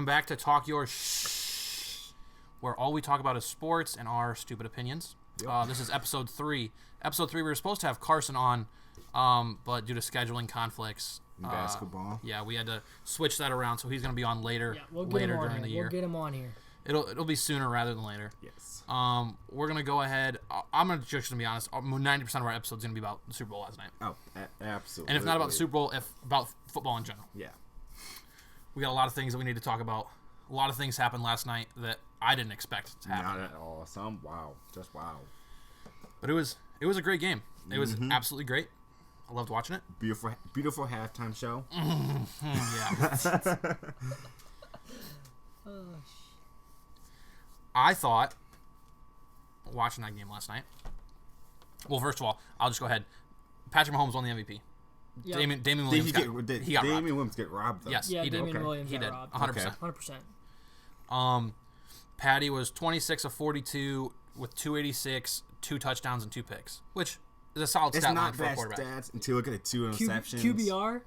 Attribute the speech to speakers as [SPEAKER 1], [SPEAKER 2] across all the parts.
[SPEAKER 1] back to Talk Your where all we talk about is sports and our stupid opinions. Yep. This is episode 3. Episode 3, we were supposed to have Carson on, but due to scheduling conflicts,
[SPEAKER 2] basketball.
[SPEAKER 1] Yeah, we had to switch that around, so he's going to be on later.
[SPEAKER 3] Yeah, we'll
[SPEAKER 1] later during the year.
[SPEAKER 3] We'll get him on here.
[SPEAKER 1] It'll be sooner rather than later.
[SPEAKER 2] Yes.
[SPEAKER 1] We're gonna go ahead. I'm just gonna be honest. 90% of our episode's gonna be about the Super Bowl last night.
[SPEAKER 2] Oh, absolutely.
[SPEAKER 1] And if not about the Super Bowl, if about football in general.
[SPEAKER 2] Yeah.
[SPEAKER 1] We got a lot of things that we need to talk about. A lot of things happened last night that I didn't expect to happen.
[SPEAKER 2] Not at all. Just wow.
[SPEAKER 1] But it was a great game. It was absolutely great. I loved watching it.
[SPEAKER 2] Beautiful halftime show.
[SPEAKER 1] Yeah. I thought, watching that game last night, well, first of all, I'll just go ahead. Patrick Mahomes won the MVP. Yep. Damien Williams got robbed.
[SPEAKER 2] Damien Williams get robbed, though?
[SPEAKER 1] Yes,
[SPEAKER 3] yeah,
[SPEAKER 1] he did.
[SPEAKER 3] Damien Williams got robbed.
[SPEAKER 1] 100%.
[SPEAKER 3] 100%.
[SPEAKER 1] Patty was 26 of 42 with 286, 2 touchdowns, and 2 picks, which is a solid stat line for a quarterback.
[SPEAKER 2] It's not bad stats until you look at the 2 interceptions.
[SPEAKER 3] QBR,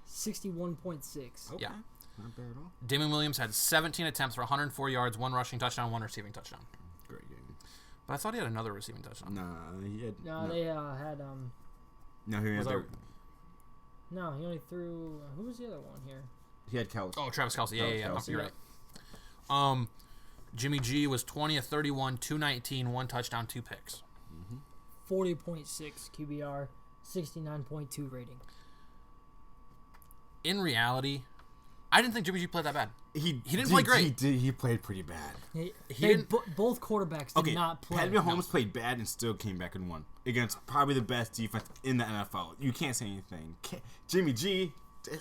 [SPEAKER 3] 61.6.
[SPEAKER 2] Okay.
[SPEAKER 1] Yeah.
[SPEAKER 2] Not bad at all.
[SPEAKER 1] Damien Williams had 17 attempts for 104 yards, 1 rushing touchdown, 1 receiving touchdown.
[SPEAKER 2] Great game.
[SPEAKER 1] But I thought he had another receiving touchdown.
[SPEAKER 2] He had.
[SPEAKER 3] No, they had.
[SPEAKER 2] No, he had.
[SPEAKER 3] No, he only threw. Who was the other one here?
[SPEAKER 2] He had Kelce.
[SPEAKER 1] Oh, Travis Kelce. Yeah.
[SPEAKER 2] Kelce,
[SPEAKER 1] You're right. Jimmy G was 20 of 31, 219, 1 touchdown, 2 picks.
[SPEAKER 3] 40.6 QBR, 69.2 rating.
[SPEAKER 1] In reality, I didn't think Jimmy G played that bad. He didn't play great.
[SPEAKER 2] He played pretty bad.
[SPEAKER 3] He didn't. Both quarterbacks did not play.
[SPEAKER 2] Patrick Mahomes played bad and still came back and won against probably the best defense in the NFL. You can't say anything. Jimmy G,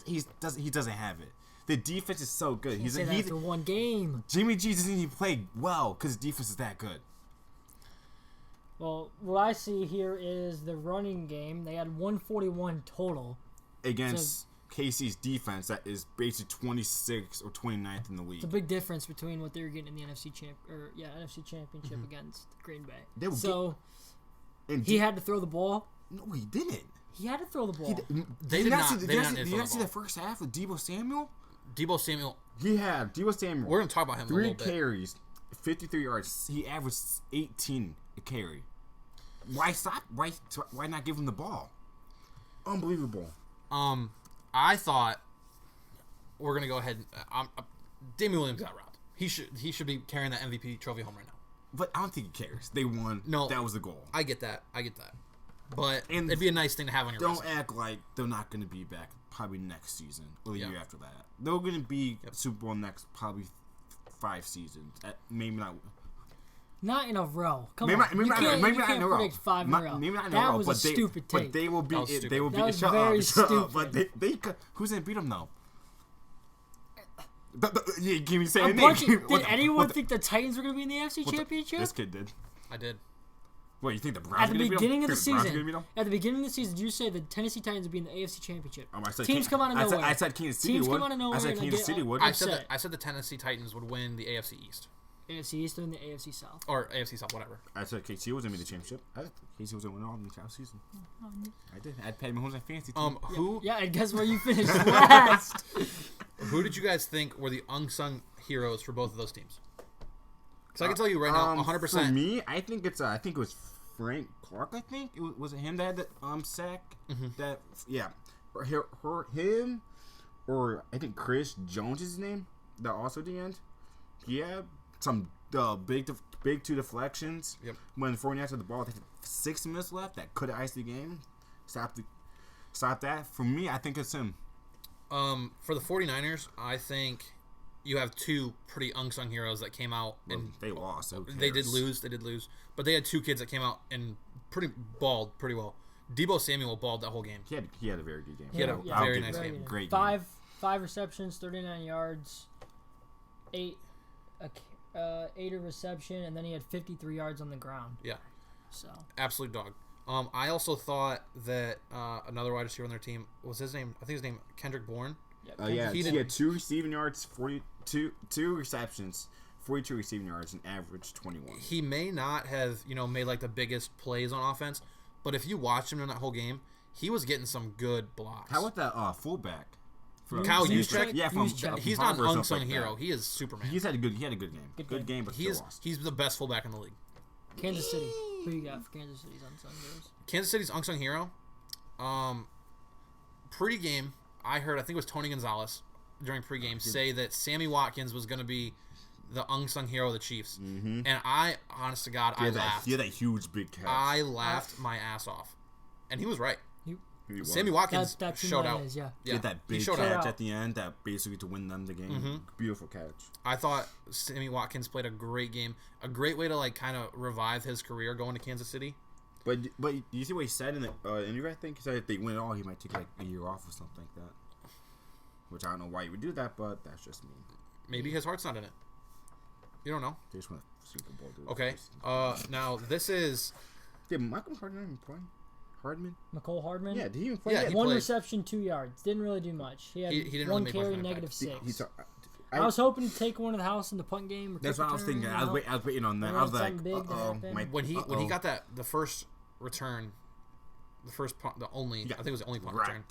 [SPEAKER 2] he doesn't have it. The defense is so good.
[SPEAKER 3] He's after one game.
[SPEAKER 2] Jimmy G doesn't even play well because the defense is that good.
[SPEAKER 3] Well, what I see here is the running game. They had 141 total
[SPEAKER 2] against KC's defense that is basically 26th or 29th in the league.
[SPEAKER 3] It's a big difference between what they were getting in the NFC Championship against Green Bay. He had to throw the ball.
[SPEAKER 2] No, he didn't.
[SPEAKER 3] He had to throw the ball.
[SPEAKER 1] They did not. Did
[SPEAKER 2] you not see the first half of Deebo Samuel?
[SPEAKER 1] Deebo Samuel.
[SPEAKER 2] He had Deebo Samuel.
[SPEAKER 1] We're gonna talk about him.
[SPEAKER 2] 3 carries, 53 yards. He averaged 18 a carry. Why stop? Why not give him the ball? Unbelievable.
[SPEAKER 1] I thought we're gonna go ahead. Damien Williams got robbed. He should be carrying that MVP trophy home right now.
[SPEAKER 2] But I don't think he cares. They won. No, that was the goal.
[SPEAKER 1] I get that. But it'd be a nice thing to have on your resume.
[SPEAKER 2] Don't act like they're not going to be back probably next season or the year after that. They're going to be Super Bowl next probably 5 seasons. Maybe not.
[SPEAKER 3] Not in a row.
[SPEAKER 2] Maybe not in a row.
[SPEAKER 3] Predict 5 in a row.
[SPEAKER 2] Maybe not in a row.
[SPEAKER 3] That was a stupid take.
[SPEAKER 2] But they will be. They will be.
[SPEAKER 3] That was very stupid.
[SPEAKER 2] But they who's going to beat them though? Yeah, give me saying name.
[SPEAKER 3] Did anyone think the Titans were going to be in the AFC Championship?
[SPEAKER 2] This kid did.
[SPEAKER 1] I did.
[SPEAKER 2] What, you think the Browns
[SPEAKER 3] at the beginning of the season? At the beginning of the season, did you say the Tennessee Titans would be in the AFC Championship?
[SPEAKER 1] Teams
[SPEAKER 3] come out of nowhere.
[SPEAKER 2] I said Kansas City would.
[SPEAKER 3] Teams come out of nowhere.
[SPEAKER 2] I said Kansas City would.
[SPEAKER 1] I said the Tennessee Titans would win the AFC East.
[SPEAKER 3] AFC East and the AFC South.
[SPEAKER 1] Or AFC South, whatever.
[SPEAKER 2] I said KC was going to be the championship. I thought KC was going to win all in the entire season. I did. I had Patty Mahomes on fantasy team.
[SPEAKER 3] Yeah, and guess where you finished last?
[SPEAKER 1] Who did you guys think were the unsung heroes for both of those teams? Because I can tell you right now, 100%.
[SPEAKER 2] For me, I think it was Frank Clark. I think was it him that had the sack? That him or I think Chris Jones is his name. That also at the end. Yeah, some big 2 deflections. Yep. When the 49ers had the ball, they had 6 minutes left. That could have iced the game. Stop that. For me, I think it's him.
[SPEAKER 1] For the 49ers, I think you have 2 pretty unsung heroes that came out and
[SPEAKER 2] they lost.
[SPEAKER 1] They did lose, but they had 2 kids that came out and balled pretty well. Deebo Samuel balled that whole game.
[SPEAKER 2] He had a very good game.
[SPEAKER 1] He had a very nice game.
[SPEAKER 2] Great
[SPEAKER 3] game. 5 receptions, 39 yards, 8 a reception, and then he had 53 yards on the ground.
[SPEAKER 1] Yeah.
[SPEAKER 3] So
[SPEAKER 1] absolute dog. I also thought that another wide receiver on their team was his name. I think his name Kendrick Bourne.
[SPEAKER 2] He had 2 receiving yards, 42 receptions, 42 receiving yards, and average 21.
[SPEAKER 1] He may not have made like the biggest plays on offense, but if you watch him in that whole game, he was getting some good blocks.
[SPEAKER 2] How about that fullback
[SPEAKER 1] Kyle Juszczyk?
[SPEAKER 2] Yeah, from
[SPEAKER 1] he's not an
[SPEAKER 2] Harvard or
[SPEAKER 1] unsung
[SPEAKER 2] something
[SPEAKER 1] hero.
[SPEAKER 2] like
[SPEAKER 1] He is Superman.
[SPEAKER 2] He had a good game. Good game, but still lost.
[SPEAKER 1] He's the best fullback in the league.
[SPEAKER 3] Kansas City. Who you got for Kansas City's unsung heroes?
[SPEAKER 1] Kansas City's unsung hero. Pre-game, I think it was Tony Gonzalez during pre-game say that Sammy Watkins was going to be the unsung hero of the Chiefs. Mm-hmm. And I, honest to God, I laughed.
[SPEAKER 2] He had that huge big catch.
[SPEAKER 1] I laughed my ass off. And he was right.
[SPEAKER 2] He
[SPEAKER 1] Sammy Watkins showed out.
[SPEAKER 3] Yeah.
[SPEAKER 2] He had that big catch at the end that basically to win them the game. Mm-hmm. Beautiful catch.
[SPEAKER 1] I thought Sammy Watkins played a great game. A great way to like kind of revive his career going to Kansas City.
[SPEAKER 2] But you see what he said in the interview? I think he said if they win it all, he might take like a year off or something like that. Which I don't know why he would do that, but that's just me.
[SPEAKER 1] Maybe his heart's not in it. You don't know.
[SPEAKER 2] They just want a Super Bowl, dude.
[SPEAKER 1] Okay. Now this is.
[SPEAKER 2] Did Michael Hardman even play?
[SPEAKER 3] McCole Hardman?
[SPEAKER 2] Yeah, did he even play?
[SPEAKER 1] Yeah,
[SPEAKER 2] he
[SPEAKER 3] one
[SPEAKER 1] played.
[SPEAKER 3] reception, 2 yards. Didn't really do much. He had
[SPEAKER 1] didn't
[SPEAKER 3] one
[SPEAKER 1] really
[SPEAKER 3] carry,
[SPEAKER 1] make much
[SPEAKER 3] -6.
[SPEAKER 2] I
[SPEAKER 3] was hoping to take one to the house in the punt game. Or
[SPEAKER 2] that's what I was thinking. I was waiting on that. I was like,
[SPEAKER 1] when he got the first return, the first punt, I think it was the only punt return.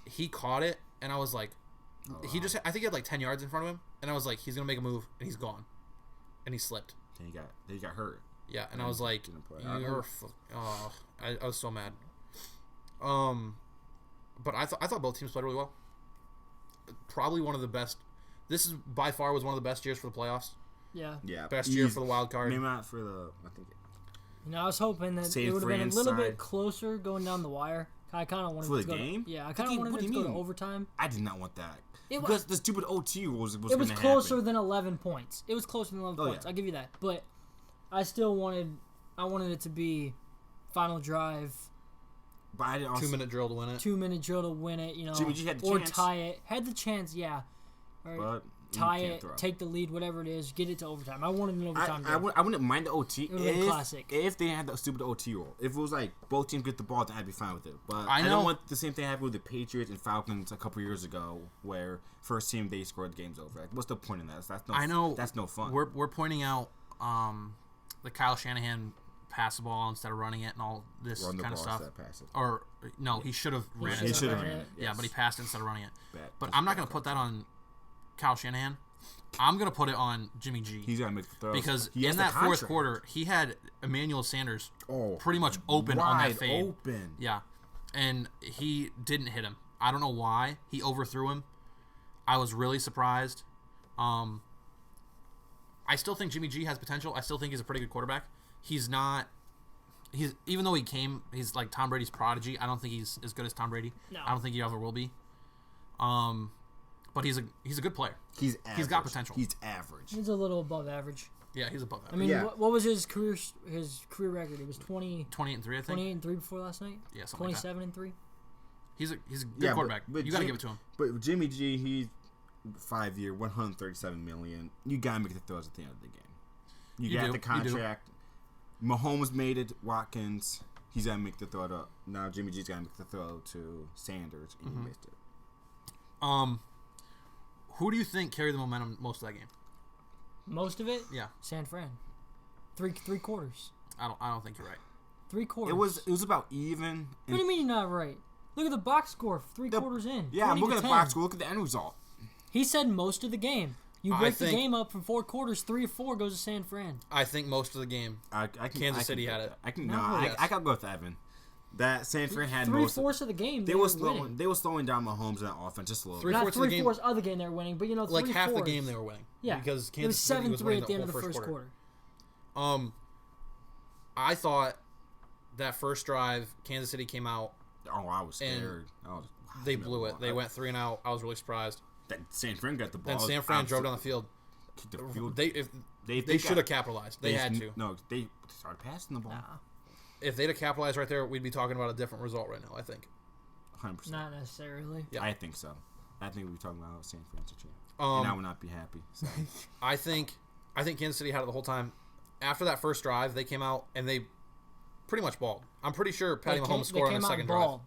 [SPEAKER 1] He caught it, and I was like, I think he had like 10 yards in front of him, and I was like, he's gonna make a move, and he's gone, and he slipped.
[SPEAKER 2] And he got hurt.
[SPEAKER 1] Yeah, and I was like, I was so mad. But I thought both teams played really well. Probably one of the best. This is by far was one of the best years for the playoffs.
[SPEAKER 3] Yeah.
[SPEAKER 1] Best year for the wild card.
[SPEAKER 2] Maybe not for the. I think.
[SPEAKER 3] I was hoping that it would have been a little bit closer going down the wire. I kind of wanted
[SPEAKER 2] for
[SPEAKER 3] it to
[SPEAKER 2] the
[SPEAKER 3] go
[SPEAKER 2] game.
[SPEAKER 3] I kind of wanted it to go to overtime.
[SPEAKER 2] I did not want that because the stupid OT rules was.
[SPEAKER 3] It was closer than 11 points. It was closer than 11 points.
[SPEAKER 2] Yeah.
[SPEAKER 3] I'll give you that. But I still wanted it to be final drive.
[SPEAKER 2] But I didn't
[SPEAKER 1] 2-minute drill to win it.
[SPEAKER 3] 2-minute drill to win it.
[SPEAKER 2] Jimmy G had the
[SPEAKER 3] or
[SPEAKER 2] chance.
[SPEAKER 3] tie it. Had the chance, yeah. Or
[SPEAKER 2] but
[SPEAKER 3] tie it, take the lead, whatever it is, get it to overtime. I wanted an overtime.
[SPEAKER 2] I wouldn't mind the OT
[SPEAKER 3] classic.
[SPEAKER 2] If they had the stupid OT rule. If it was like both teams get the ball, then I'd be fine with it. But
[SPEAKER 1] I
[SPEAKER 2] don't want the same thing happen with the Patriots and Falcons a couple years ago, where first team they scored the game's over. Like, what's the point in that? That's no fun.
[SPEAKER 1] We're pointing out the Kyle Shanahan pass the ball instead of running it and all this kind of stuff. Or no, he should have ran it.
[SPEAKER 2] He should have ran it.
[SPEAKER 1] Yeah, but he passed it instead of running it. But I'm not going to put that on Kyle Shanahan. I'm going to put it on Jimmy G.
[SPEAKER 2] He's got to make the throws.
[SPEAKER 1] Because in that fourth quarter, he had Emmanuel Sanders pretty much open on that fade.
[SPEAKER 2] Open.
[SPEAKER 1] Yeah. And he didn't hit him. I don't know why. He overthrew him. I was really surprised. I still think Jimmy G has potential. I still think he's a pretty good quarterback. He's even though he's like Tom Brady's prodigy. I don't think he's as good as Tom Brady.
[SPEAKER 3] No.
[SPEAKER 1] I don't think he ever will be. But he's a good player.
[SPEAKER 2] He's average.
[SPEAKER 1] He's got potential.
[SPEAKER 2] He's average.
[SPEAKER 3] He's a little above average.
[SPEAKER 1] Yeah, he's above average.
[SPEAKER 3] I mean, what was his career record? It was 28-3, I think. 28-3 before last night.
[SPEAKER 1] Yeah, something
[SPEAKER 3] 27-3.
[SPEAKER 1] He's a good quarterback. But you got to give it to him.
[SPEAKER 2] But Jimmy G, he's 5-year, $137 million. You got to make the throws at the end of the game. You got the contract. Mahomes made it. Watkins, he's got to make the throw up. Now Jimmy G's got to make the throw to Sanders, and he missed it.
[SPEAKER 1] Who do you think carried the momentum most of that game?
[SPEAKER 3] Most of it?
[SPEAKER 1] Yeah.
[SPEAKER 3] San Fran. Three quarters.
[SPEAKER 1] I don't think you're right.
[SPEAKER 3] 3 quarters.
[SPEAKER 2] It was about even.
[SPEAKER 3] What do you mean you're not right? Look at the box score 3 quarters in.
[SPEAKER 2] Yeah, I'm looking at the box score. Look at the end result.
[SPEAKER 3] He said most of the game. You break the game up from 4 quarters, 3 or 4 goes to San Fran.
[SPEAKER 1] I think most of the game. Kansas City had it.
[SPEAKER 2] I gotta go with Evan. That San Fran had
[SPEAKER 3] 3/4 of the game.
[SPEAKER 2] They were slowing down Mahomes in that offense just a little bit.
[SPEAKER 3] Not 3/4 of the game they were winning, but
[SPEAKER 1] like half the game they were winning.
[SPEAKER 3] Yeah,
[SPEAKER 1] because
[SPEAKER 3] Kansas City was 7-3 at the end of the first quarter.
[SPEAKER 1] I thought that first drive, Kansas City came out.
[SPEAKER 2] Oh, I was scared.
[SPEAKER 1] They blew it. They went 3 and out. I was really surprised.
[SPEAKER 2] That San Fran got the ball.
[SPEAKER 1] And San Fran drove down the field. They should have capitalized. They had to.
[SPEAKER 2] No, they started passing the ball.
[SPEAKER 3] Nah.
[SPEAKER 1] If they'd have capitalized right there, we'd be talking about a different result right now, I think.
[SPEAKER 2] 100%.
[SPEAKER 3] Not necessarily.
[SPEAKER 2] Yeah. I think so. I think we'd be talking about San Fran's a champ. And I would not be happy. So.
[SPEAKER 1] I think Kansas City had it the whole time. After that first drive, they came out and they pretty much balled. I'm pretty sure Patty Mahomes scored on the second drive.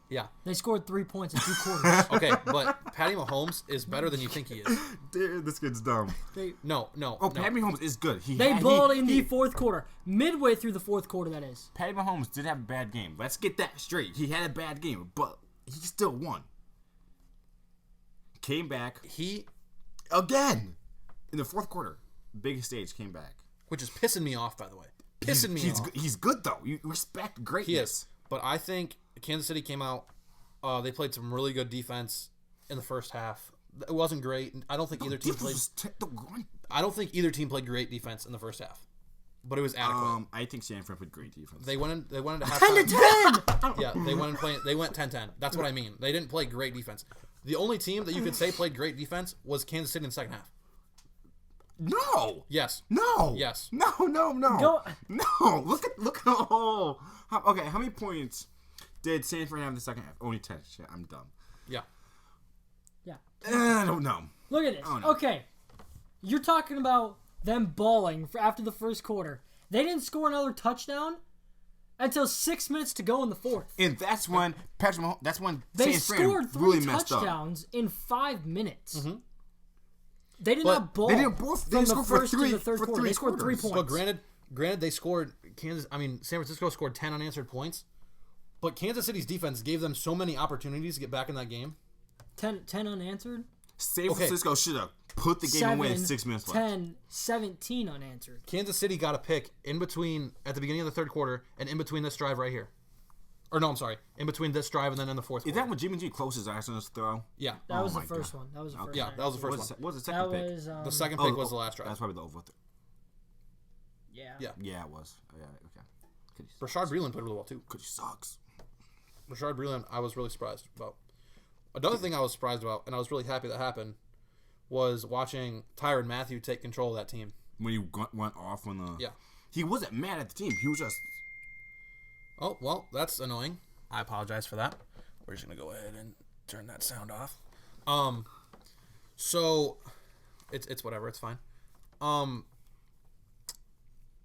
[SPEAKER 1] Yeah.
[SPEAKER 3] They scored 3 points in 2 quarters.
[SPEAKER 1] Okay, but Patty Mahomes is better than you think he is.
[SPEAKER 2] Dude, this kid's dumb.
[SPEAKER 1] No.
[SPEAKER 2] Patty Mahomes is good.
[SPEAKER 3] They balled in the fourth quarter. Midway through the fourth quarter, that is.
[SPEAKER 2] Patty Mahomes did have a bad game. Let's get that straight. He had a bad game, but he still won. Came back.
[SPEAKER 1] He
[SPEAKER 2] Again. In the fourth quarter. Biggest stage came back.
[SPEAKER 1] Which is pissing me off, by the way.
[SPEAKER 2] He's good, though. You respect greatness.
[SPEAKER 1] He is. But I think Kansas City came out. They played some really good defense in the first half. It wasn't great. I don't think either team played. I don't think either team played great defense in the first half. But it was adequate.
[SPEAKER 2] I think Stanford played great defense.
[SPEAKER 1] They went into halftime.
[SPEAKER 3] 10-10.
[SPEAKER 1] Yeah, they went 10-10. That's what I mean. They didn't play great defense. The only team that you could say played great defense was Kansas City in the second half.
[SPEAKER 2] No.
[SPEAKER 1] Yes.
[SPEAKER 2] No.
[SPEAKER 1] Yes.
[SPEAKER 2] No.
[SPEAKER 3] Go.
[SPEAKER 2] No. Look at the whole. Okay, how many points did Stanford have in the second half? Only 10. Shit, I'm dumb.
[SPEAKER 1] Yeah.
[SPEAKER 2] I don't know.
[SPEAKER 3] Look at this. Okay. You're talking about them balling for after the first quarter. They didn't score another touchdown until 6 minutes to go in the fourth.
[SPEAKER 2] And that's when Patrick Mahomes, that's when
[SPEAKER 3] They
[SPEAKER 2] San Fran
[SPEAKER 3] scored 3
[SPEAKER 2] really messed
[SPEAKER 3] touchdowns in 5 minutes.
[SPEAKER 1] Mm-hmm.
[SPEAKER 3] They did not ball.
[SPEAKER 2] They didn't both. They
[SPEAKER 3] from
[SPEAKER 2] scored
[SPEAKER 3] the
[SPEAKER 2] for
[SPEAKER 3] first
[SPEAKER 2] three.
[SPEAKER 3] to the third
[SPEAKER 2] for
[SPEAKER 3] quarter.
[SPEAKER 2] three
[SPEAKER 3] They scored 3
[SPEAKER 2] quarters.
[SPEAKER 3] points.
[SPEAKER 1] But granted, they scored San Francisco scored 10 unanswered points. But Kansas City's defense gave them so many opportunities to get back in that game.
[SPEAKER 3] 10 unanswered.
[SPEAKER 2] San Francisco should have put the game away in 6 minutes left.
[SPEAKER 3] 10, 17 unanswered.
[SPEAKER 1] Kansas City got a pick at the beginning of the third quarter and in between this drive right here. Or no, I'm sorry. In between this drive and then in the fourth quarter.
[SPEAKER 2] Is that when Jimmy G closed his eyes on his throw?
[SPEAKER 1] Yeah.
[SPEAKER 3] That was the first one. That was the first one.
[SPEAKER 1] Yeah, that was the first one.
[SPEAKER 2] What was the second pick?
[SPEAKER 1] The second pick was the last drive.
[SPEAKER 2] That's probably the over.
[SPEAKER 3] Yeah.
[SPEAKER 2] Yeah, it was. Yeah, okay.
[SPEAKER 1] Rashard Breeland played really well too.
[SPEAKER 2] Because he sucks.
[SPEAKER 1] Rashard Breeland, I was really surprised about. Another thing I was surprised about, and I was really happy that happened, was watching Tyrann Mathieu take control of that team.
[SPEAKER 2] When he went off on the...
[SPEAKER 1] Yeah.
[SPEAKER 2] He wasn't mad at the team. He was just...
[SPEAKER 1] Oh, well, that's annoying. I apologize for that. We're just going to go ahead and turn that sound off. So, it's whatever. It's fine.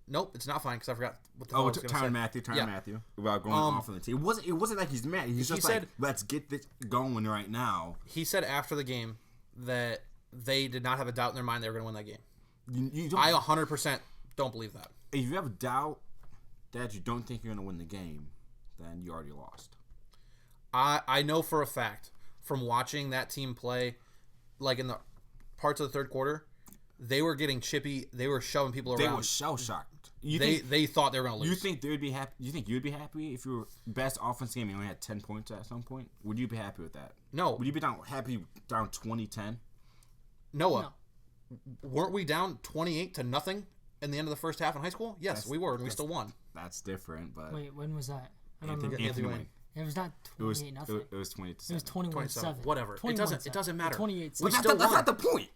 [SPEAKER 1] Nope, it's not fine because I forgot what the hell I was going to say.
[SPEAKER 2] Tyrann Mathieu. About going off on the team. It wasn't like he's mad. He's just like, let's get this going right now.
[SPEAKER 1] He said after the game that they did not have a doubt in their mind they were going to win that game. I 100% don't believe that.
[SPEAKER 2] If you have a doubt that you don't think you're going to win the game, then you already lost.
[SPEAKER 1] I know for a fact from watching that team play, like in the parts of the third quarter, they were getting chippy. They were shoving people around.
[SPEAKER 2] They were shell-shocked.
[SPEAKER 1] They thought they were going to lose.
[SPEAKER 2] You think they would be happy? You think you'd be happy if your best offense game you only had 10 points at some point? Would you be happy with that?
[SPEAKER 1] No.
[SPEAKER 2] Would you be down 20-10?
[SPEAKER 1] Noah, weren't we down 28-0 in the end of the first half in high school? Yes, we were, and we still won.
[SPEAKER 2] That's different, but
[SPEAKER 3] wait, when was that? I don't
[SPEAKER 2] Anthony
[SPEAKER 3] remember.
[SPEAKER 2] Wayne.
[SPEAKER 3] It was not 28 nothing.
[SPEAKER 2] It was 20-7.
[SPEAKER 3] It was 21-7.
[SPEAKER 1] Whatever. It doesn't matter.
[SPEAKER 3] 28.
[SPEAKER 1] We
[SPEAKER 2] That's
[SPEAKER 1] still won.
[SPEAKER 2] not the point.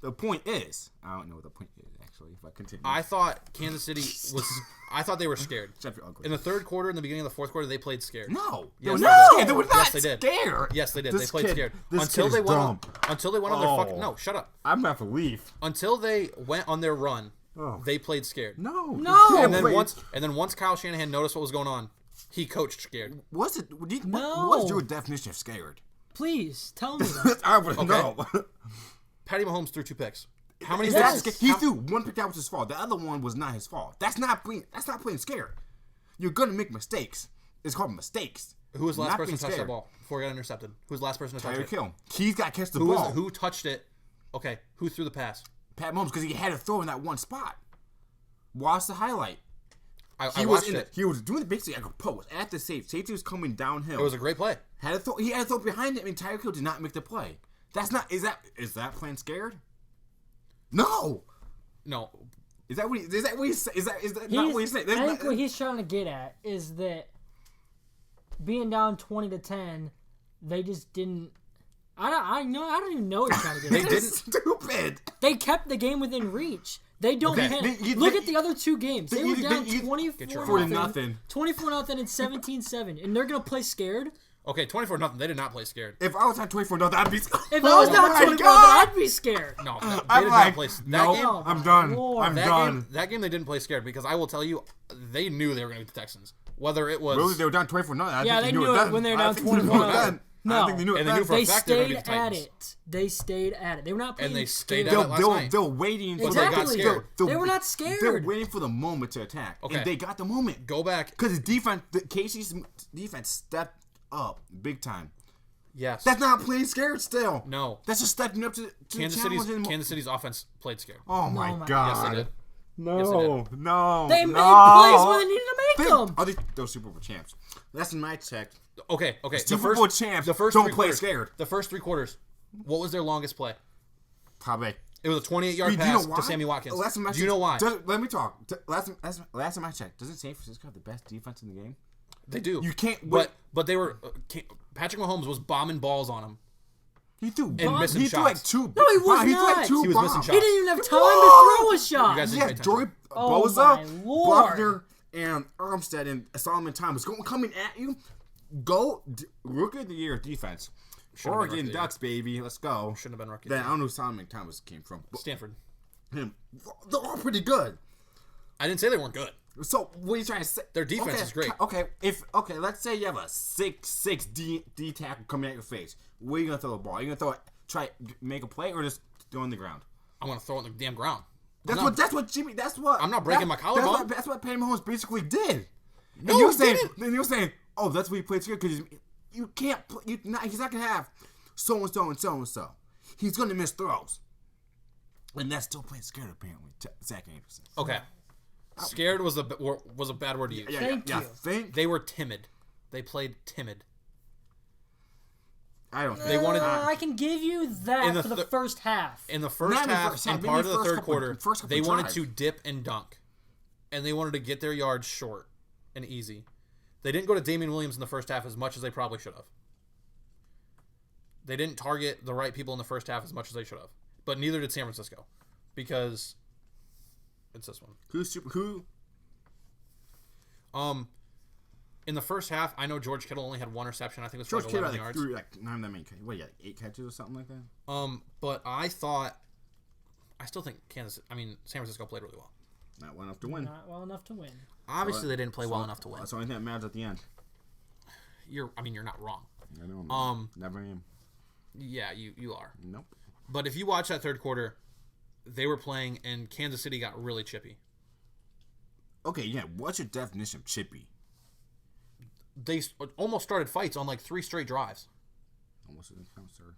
[SPEAKER 2] The point is, I don't know what the point is actually. If I continue,
[SPEAKER 1] I thought Kansas City was. I thought they were scared.
[SPEAKER 2] ugly.
[SPEAKER 1] In the third quarter, in the beginning of the fourth quarter, they played scared.
[SPEAKER 2] No,
[SPEAKER 1] Yes,
[SPEAKER 2] they were not scared. They were
[SPEAKER 1] Yes,
[SPEAKER 2] not
[SPEAKER 1] they did.
[SPEAKER 2] scared.
[SPEAKER 1] Yes, they did.
[SPEAKER 2] This
[SPEAKER 1] They played
[SPEAKER 2] kid-
[SPEAKER 1] scared
[SPEAKER 2] this
[SPEAKER 1] until
[SPEAKER 2] kid
[SPEAKER 1] they
[SPEAKER 2] is
[SPEAKER 1] went
[SPEAKER 2] dumb.
[SPEAKER 1] until they went on their fucking. No, shut up.
[SPEAKER 2] I'm about to leave.
[SPEAKER 1] Until they went on their run,
[SPEAKER 2] Oh.
[SPEAKER 1] they played scared.
[SPEAKER 2] No.
[SPEAKER 1] And then once Kyle Shanahan noticed what was going on, he coached scared.
[SPEAKER 2] What's it?
[SPEAKER 3] No.
[SPEAKER 2] What's your definition of scared?
[SPEAKER 3] Please tell me that.
[SPEAKER 2] I would know.
[SPEAKER 1] Patty Mahomes threw 2 picks. How many?
[SPEAKER 3] Yes.
[SPEAKER 2] He threw one pick that was his fault. The other one was not his fault. That's not playing scared. You're gonna make mistakes. It's called mistakes.
[SPEAKER 1] Who was the last
[SPEAKER 2] Not
[SPEAKER 1] person
[SPEAKER 2] being
[SPEAKER 1] to touch that
[SPEAKER 2] scared.
[SPEAKER 1] ball before it got intercepted? Who was the last person to touch
[SPEAKER 2] Tyreek
[SPEAKER 1] it?
[SPEAKER 2] Hill. He's got to catch the ball.
[SPEAKER 1] Who touched it? Okay, who threw the pass?
[SPEAKER 2] Pat Mahomes, because he had to throw in that one spot. Watch the highlight.
[SPEAKER 1] I watched it.
[SPEAKER 2] He was doing basically like a post at the safety. Safety was coming downhill.
[SPEAKER 1] It was a great play.
[SPEAKER 2] He had to throw behind him, and Tyreek Hill did not make the play. That's not. Is that playing scared? No.
[SPEAKER 1] No.
[SPEAKER 2] Is that what he's not what he's saying?
[SPEAKER 3] I think what he's trying to get at is that being down 20-10, they just didn't. I don't even know what he's trying to get at.
[SPEAKER 1] They didn't.
[SPEAKER 2] Stupid.
[SPEAKER 3] They kept the game within reach. They don't look at the other 2 games. They were down 24-0, 24-0, and 17-7, and they're gonna play scared.
[SPEAKER 1] Okay, 24-0. They did not play scared.
[SPEAKER 2] If I was on 24-0, I'd be scared.
[SPEAKER 3] If I was down 24-0, I'd be scared.
[SPEAKER 1] No, they
[SPEAKER 2] I'm
[SPEAKER 1] did
[SPEAKER 2] like,
[SPEAKER 1] not play.
[SPEAKER 2] no,
[SPEAKER 1] Game,
[SPEAKER 2] I'm done.
[SPEAKER 3] Lord.
[SPEAKER 2] I'm done.
[SPEAKER 1] That game they didn't play scared because I will tell you, they knew they were going to beat the Texans. Whether it was
[SPEAKER 2] Really, they were down 24-0.
[SPEAKER 3] Yeah, they knew it when they were down 24-0. No,
[SPEAKER 2] I think they knew it.
[SPEAKER 1] And they
[SPEAKER 2] then.
[SPEAKER 1] knew for a
[SPEAKER 3] They
[SPEAKER 1] fact they were
[SPEAKER 3] stayed
[SPEAKER 1] going to beat the
[SPEAKER 3] at
[SPEAKER 1] Titans.
[SPEAKER 3] it. They stayed at it. They were not playing
[SPEAKER 1] And they
[SPEAKER 3] scared.
[SPEAKER 1] stayed at it last night.
[SPEAKER 2] They're waiting for
[SPEAKER 1] They got
[SPEAKER 3] Exactly.
[SPEAKER 1] scared.
[SPEAKER 3] They were not scared.
[SPEAKER 2] They're waiting for the moment to attack.
[SPEAKER 1] Okay.
[SPEAKER 2] And they got the moment.
[SPEAKER 1] Go back.
[SPEAKER 2] Because Casey's defense stepped up big time.
[SPEAKER 1] Yes.
[SPEAKER 2] That's not playing scared still.
[SPEAKER 1] No.
[SPEAKER 2] That's just stepping up to
[SPEAKER 1] Kansas City's offense played scared.
[SPEAKER 2] Oh my god.
[SPEAKER 1] Yes, they did.
[SPEAKER 2] No,
[SPEAKER 1] Yes, they did.
[SPEAKER 2] no.
[SPEAKER 3] They
[SPEAKER 2] no.
[SPEAKER 3] made plays when they needed to make them.
[SPEAKER 2] Oh, those Super Bowl champs. That's my check.
[SPEAKER 1] Okay.
[SPEAKER 2] Super Bowl champs don't play scared.
[SPEAKER 1] The first 3 quarters. What was their longest play?
[SPEAKER 2] Probably.
[SPEAKER 1] It was a 28-yard pass to Sammy Watkins. Do you know why?
[SPEAKER 2] Let me talk. Last time I checked, doesn't San Francisco have the best defense in the game?
[SPEAKER 1] They do.
[SPEAKER 2] You can't.
[SPEAKER 1] But they were. Patrick Mahomes was bombing balls on him.
[SPEAKER 2] He threw
[SPEAKER 1] missing shots.
[SPEAKER 2] Threw like 2.
[SPEAKER 3] No, he was
[SPEAKER 2] He
[SPEAKER 3] not.
[SPEAKER 2] threw like 2
[SPEAKER 1] He was missing
[SPEAKER 2] bombs.
[SPEAKER 1] shots.
[SPEAKER 3] He didn't even have time to throw a shot.
[SPEAKER 1] You guys didn't pay attention.
[SPEAKER 2] Joey
[SPEAKER 3] Oh
[SPEAKER 2] Bosa,
[SPEAKER 3] my Lord.
[SPEAKER 2] Buckner, and Armstead and Solomon Thomas coming at you. Go rookie of the year defense. Oregon Ducks, baby. Let's go.
[SPEAKER 1] Shouldn't have been rookie.
[SPEAKER 2] Then I don't know who Solomon Thomas came from.
[SPEAKER 1] Stanford.
[SPEAKER 2] Him. They're all pretty good.
[SPEAKER 1] I didn't say they weren't good.
[SPEAKER 2] So what are you trying to say?
[SPEAKER 1] Their defense is great.
[SPEAKER 2] Okay, let's say you have a 6'6" D tackle coming at your face. Where are you gonna throw the ball? Are you gonna try make a play, or just throw it on the ground?
[SPEAKER 1] I'm gonna throw it on the damn ground.
[SPEAKER 2] That's what
[SPEAKER 1] I'm not breaking my collarbone.
[SPEAKER 2] That's what Patty Mahomes basically did.
[SPEAKER 1] No,
[SPEAKER 2] and you're
[SPEAKER 1] he
[SPEAKER 2] saying,
[SPEAKER 1] didn't.
[SPEAKER 2] then you're saying, oh, that's what he played scared because you can't. He's not gonna have so and so and so and so. He's gonna miss throws, and that's still playing scared apparently. Zach Anderson.
[SPEAKER 1] Okay. Scared was a bad word to use.
[SPEAKER 3] Thank you.
[SPEAKER 2] Think
[SPEAKER 1] They were timid. They played timid.
[SPEAKER 2] I don't.
[SPEAKER 1] They wanted.
[SPEAKER 3] I can give you that
[SPEAKER 1] In
[SPEAKER 3] for the first half.
[SPEAKER 1] In the first
[SPEAKER 2] Not in the
[SPEAKER 1] half
[SPEAKER 2] first half,
[SPEAKER 1] and
[SPEAKER 2] maybe
[SPEAKER 1] part of the
[SPEAKER 2] first
[SPEAKER 1] third
[SPEAKER 2] couple-
[SPEAKER 1] quarter,
[SPEAKER 2] first couple
[SPEAKER 1] they wanted
[SPEAKER 2] drives.
[SPEAKER 1] to dip and dunk, and they wanted to get their yards short and easy. They didn't go to Damian Williams in the first half as much as they probably should have. They didn't target the right people in the first half as much as they should have, but neither did San Francisco, because it's this one.
[SPEAKER 2] Who?
[SPEAKER 1] In the first half, I know George Kittle only had 1 reception. I think it was
[SPEAKER 2] George
[SPEAKER 1] like
[SPEAKER 2] Kittle
[SPEAKER 1] 11
[SPEAKER 2] had
[SPEAKER 1] yards.
[SPEAKER 2] not that many. What? Yeah, 8 catches or something like that.
[SPEAKER 1] But I still think San Francisco played really well.
[SPEAKER 2] Not well enough to win.
[SPEAKER 3] Not well enough to win.
[SPEAKER 1] Obviously, they didn't play well enough to win.
[SPEAKER 2] That's the only thing that matters at the end.
[SPEAKER 1] You're not wrong.
[SPEAKER 2] I know. Man. Never am.
[SPEAKER 1] Yeah, you are.
[SPEAKER 2] Nope.
[SPEAKER 1] But if you watch that third quarter, they were playing, and Kansas City got really chippy.
[SPEAKER 2] Okay, yeah. What's your definition of chippy?
[SPEAKER 1] They almost started fights on like 3 straight drives.
[SPEAKER 2] Almost didn't count, sir.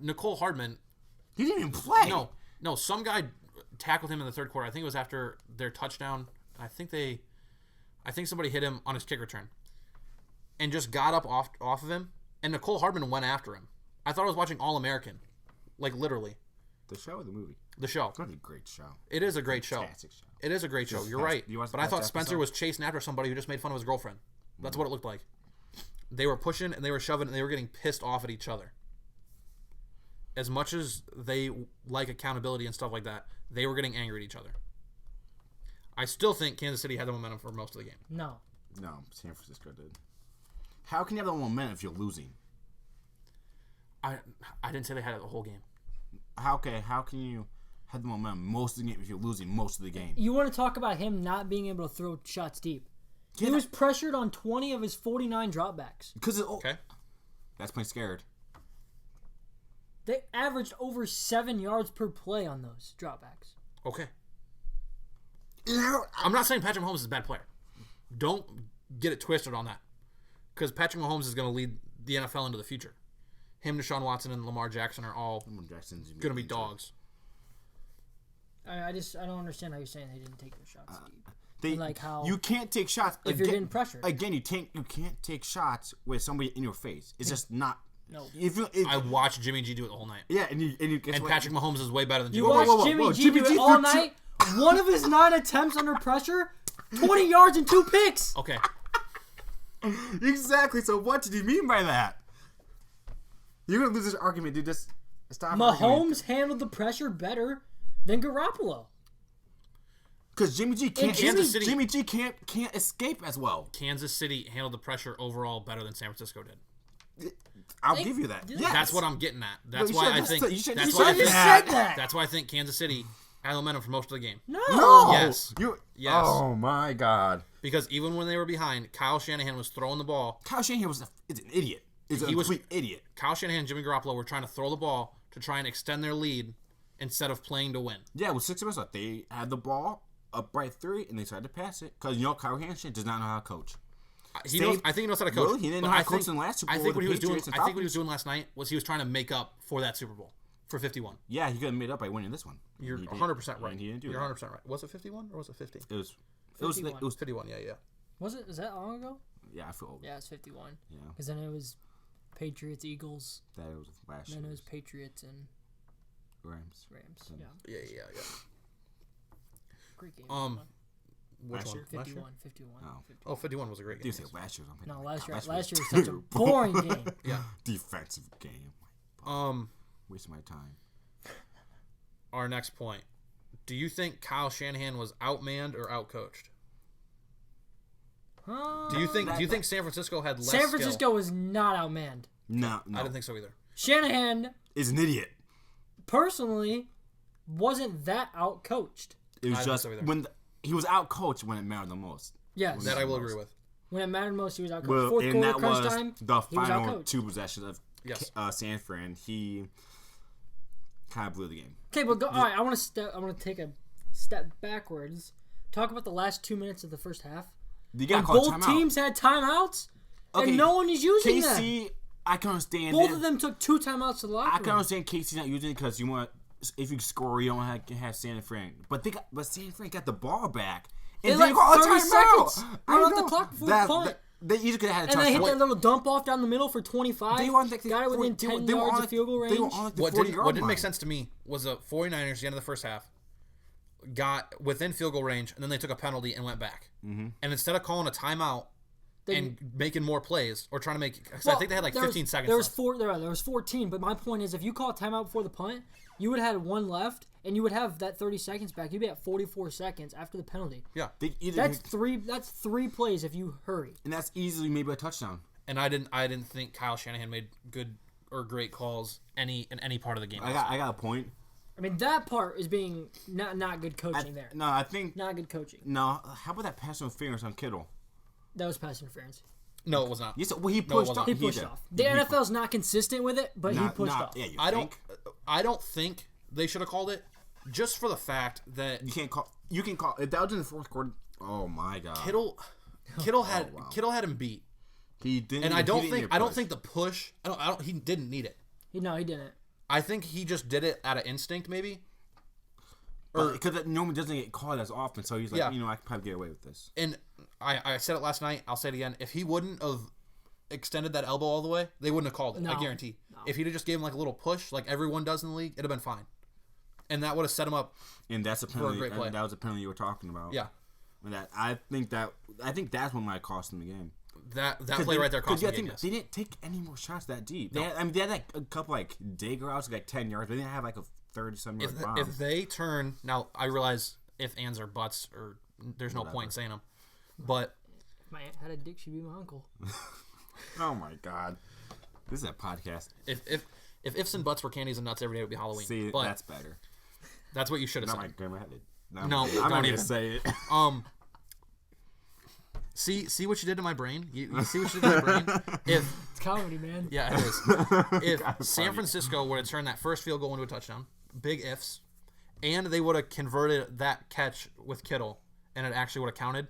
[SPEAKER 1] Nicole Hardman.
[SPEAKER 2] He didn't even play.
[SPEAKER 1] No. Some guy tackled him in the third quarter. I think it was after their touchdown. I think somebody hit him on his kick return, and just got up off of him. And Nicole Hardman went after him. I thought I was watching All American, like literally.
[SPEAKER 2] The show or the movie?
[SPEAKER 1] The show.
[SPEAKER 2] It's a great show.
[SPEAKER 1] It is a great show.
[SPEAKER 2] Fantastic show.
[SPEAKER 1] It is a great show. You're right. But I thought Spencer was chasing after somebody who just made fun of his girlfriend. That's what it looked like. They were pushing and they were shoving and they were getting pissed off at each other. As much as they like accountability and stuff like that, they were getting angry at each other. I still think Kansas City had the momentum for most of the game.
[SPEAKER 3] No,
[SPEAKER 2] San Francisco did. How can you have the momentum if you're losing?
[SPEAKER 1] I didn't say they had it the whole game.
[SPEAKER 2] How can you have the momentum most of the game if you're losing most of the game?
[SPEAKER 3] you want to talk about him not being able to throw shots deep. He was pressured on 20 of his 49 dropbacks.
[SPEAKER 1] Okay.
[SPEAKER 2] That's playing scared.
[SPEAKER 3] They averaged over 7 yards per play on those dropbacks.
[SPEAKER 1] Okay. I'm not saying Patrick Mahomes is a bad player. Don't get it twisted on that. Because Patrick Mahomes is going to lead the NFL into the future. Him, Deshaun Watson, and Lamar Jackson are all going to be dogs.
[SPEAKER 3] I don't understand how you're saying they didn't take their shots deep. How
[SPEAKER 2] you can't take shots
[SPEAKER 3] if you're getting pressured.
[SPEAKER 2] Again, you can't take shots with somebody in your face. It's just not.
[SPEAKER 3] No.
[SPEAKER 1] I watched Jimmy G do it the whole night.
[SPEAKER 2] Yeah, and
[SPEAKER 1] Patrick Mahomes is way better than
[SPEAKER 3] You
[SPEAKER 1] Jimmy G.
[SPEAKER 3] watched Jimmy G do it all night. One of his 9 attempts under pressure, 20 yards and 2 picks.
[SPEAKER 1] Okay.
[SPEAKER 2] Exactly. So what did you mean by that? You're gonna lose this argument, dude. Just stop.
[SPEAKER 3] Mahomes handled the pressure better than Garoppolo.
[SPEAKER 2] Because Jimmy G can't.
[SPEAKER 1] Kansas City-
[SPEAKER 2] Jimmy G can't escape as well.
[SPEAKER 1] Kansas City handled the pressure overall better than San Francisco did.
[SPEAKER 2] I'll give you that. Yes.
[SPEAKER 1] That's what I'm getting at. That's
[SPEAKER 2] you
[SPEAKER 1] why
[SPEAKER 2] should
[SPEAKER 1] I
[SPEAKER 2] just
[SPEAKER 1] think.
[SPEAKER 2] say- you should
[SPEAKER 1] That's
[SPEAKER 2] just
[SPEAKER 1] why I
[SPEAKER 2] say
[SPEAKER 1] think.
[SPEAKER 3] that.
[SPEAKER 1] That's why I think Kansas City had momentum for most of the game.
[SPEAKER 2] No.
[SPEAKER 1] Yes. Yes.
[SPEAKER 2] Oh my God.
[SPEAKER 1] Because even when they were behind, Kyle Shanahan was throwing the ball.
[SPEAKER 2] Kyle Shanahan is an idiot. He's a complete idiot.
[SPEAKER 1] Kyle Shanahan and Jimmy Garoppolo were trying to throw the ball to try and extend their lead instead of playing to win.
[SPEAKER 2] Yeah, with 6 minutes left, they had the ball up right 3, and they tried to pass it. Because, Kyle Shanahan does not know how to coach.
[SPEAKER 1] he knows. I think he knows how to coach.
[SPEAKER 2] Really? He didn't know how to coach in the last Super Bowl.
[SPEAKER 1] I think what he was doing. I think what he was doing last night was he was trying to make up for that Super Bowl for 51.
[SPEAKER 2] Yeah, he could have made up by winning this one.
[SPEAKER 1] You're 100% right.
[SPEAKER 2] He didn't do
[SPEAKER 1] You're 100% right. Was it 51 or was it 50?
[SPEAKER 2] It was
[SPEAKER 1] 51. Yeah.
[SPEAKER 3] Was it? Is that long ago?
[SPEAKER 2] Yeah, I feel old.
[SPEAKER 3] Yeah, it's 51.
[SPEAKER 2] Yeah.
[SPEAKER 3] Because then it was Patriots, Eagles.
[SPEAKER 2] That was last year.
[SPEAKER 3] Then it was Patriots and
[SPEAKER 2] Rams.
[SPEAKER 1] Yeah.
[SPEAKER 3] Great game.
[SPEAKER 1] Which
[SPEAKER 2] Last
[SPEAKER 1] one?
[SPEAKER 2] year?
[SPEAKER 3] 51.
[SPEAKER 1] Oh, 51 was a great game.
[SPEAKER 2] You say last year.
[SPEAKER 3] No, last year was such a boring game.
[SPEAKER 1] Yeah.
[SPEAKER 2] Defensive game. Wasting my time.
[SPEAKER 1] Our next point. Do you think Kyle Shanahan was outmanned or outcoached? Do you think San Francisco had less
[SPEAKER 3] San Francisco
[SPEAKER 1] skill?
[SPEAKER 3] was not outmanned.
[SPEAKER 2] No.
[SPEAKER 1] I didn't think so either.
[SPEAKER 3] Shanahan
[SPEAKER 2] is an idiot.
[SPEAKER 3] Personally, wasn't that outcoached.
[SPEAKER 2] It was just when he was outcoached when it mattered the most.
[SPEAKER 3] Yes.
[SPEAKER 1] That I will agree with.
[SPEAKER 3] When it mattered most, he was outcoached.
[SPEAKER 2] Well,
[SPEAKER 3] Fourth
[SPEAKER 2] and
[SPEAKER 3] quarter
[SPEAKER 2] that
[SPEAKER 3] crunch
[SPEAKER 2] was
[SPEAKER 3] time,
[SPEAKER 2] the
[SPEAKER 3] he was
[SPEAKER 2] final
[SPEAKER 3] outcoached.
[SPEAKER 2] 2 possessions of San Fran. He kind of blew the game.
[SPEAKER 3] Okay, but all right. I want to take a step backwards. Talk about the last 2 minutes of the first half.
[SPEAKER 2] You got
[SPEAKER 3] both teams had timeouts, and no one is using them.
[SPEAKER 2] KC, I can understand.
[SPEAKER 3] Both of them took 2 timeouts to the locker room.
[SPEAKER 2] I can understand KC not using it because you want. If you score, you don't have San Fran. But San Fran got the ball back.
[SPEAKER 3] And they like 30 seconds. Run off the clock before the punt.
[SPEAKER 2] They easily could have had a
[SPEAKER 3] touchdown. And they hit that little dump off down the middle for 25. Got it within 10 yards of field goal range.
[SPEAKER 1] What didn't make sense to me was the 49ers, at the end of the first half, got within field goal range, and then they took a penalty and went back. Mm-hmm. And instead of calling a timeout and making more plays or trying to make, because I think they had like 15 seconds.
[SPEAKER 3] There was 14, but my point is, if you call a timeout before the punt, you would have had 1 left, and you would have that 30 seconds back. You'd be at 44 seconds after the penalty.
[SPEAKER 1] Yeah,
[SPEAKER 3] that's three plays if you hurry.
[SPEAKER 2] And that's easily maybe a touchdown.
[SPEAKER 1] And I didn't think Kyle Shanahan made good or great calls in any part of the game.
[SPEAKER 2] I got a point.
[SPEAKER 3] I mean, that part is being not good coaching there.
[SPEAKER 2] No, I think
[SPEAKER 3] not good coaching.
[SPEAKER 2] No, how about that pass interference on Kittle?
[SPEAKER 3] That was pass interference.
[SPEAKER 1] No, it was not.
[SPEAKER 2] Yes, well, he pushed off.
[SPEAKER 3] He pushed off. The NFL's not consistent with it, but he pushed off.
[SPEAKER 2] Yeah,
[SPEAKER 1] I don't think they should have called it, just for the fact that
[SPEAKER 2] you can call if that was in the fourth quarter. Oh my God.
[SPEAKER 1] Kittle had him beat.
[SPEAKER 2] He didn't.
[SPEAKER 1] And I don't think the push. He didn't need it.
[SPEAKER 3] No, he didn't.
[SPEAKER 1] I think he just did it out of instinct, maybe.
[SPEAKER 2] Because normally doesn't get called as often, so he's like, I can probably get away with this.
[SPEAKER 1] And I said it last night. I'll say it again. If he wouldn't have extended that elbow all the way, they wouldn't have called it. No, I guarantee. No. If he'd have just gave him like a little push, like everyone does in the league, it'd have been fine. And that would have set him up.
[SPEAKER 2] And that's a penalty. For a great play. That was a penalty you were talking about.
[SPEAKER 1] Yeah.
[SPEAKER 2] And I think that's what might cost him the game.
[SPEAKER 1] That play right there cost him the game.
[SPEAKER 2] They didn't take any more shots that deep. They had like a couple like Dager outs, like 10 yards. They didn't have like a 30-some yard bomb.
[SPEAKER 1] If they turn now, I realize if ands or buts or there's no point in saying them, but
[SPEAKER 3] if my aunt had a dick, she'd be my uncle.
[SPEAKER 2] Oh my God, this is a podcast.
[SPEAKER 1] If ifs and buts were candies and nuts every day, it would be Halloween.
[SPEAKER 2] See,
[SPEAKER 1] but
[SPEAKER 2] that's better.
[SPEAKER 1] That's what you should have said.
[SPEAKER 2] My grandma had it.
[SPEAKER 1] No,
[SPEAKER 2] I'm not even say it.
[SPEAKER 1] See what you did to my brain? You see what you did to my brain? It's
[SPEAKER 3] comedy, man.
[SPEAKER 1] Yeah, it is. If San Francisco would have turned that first field goal into a touchdown, big ifs, and they would have converted that catch with Kittle, and it actually would have counted,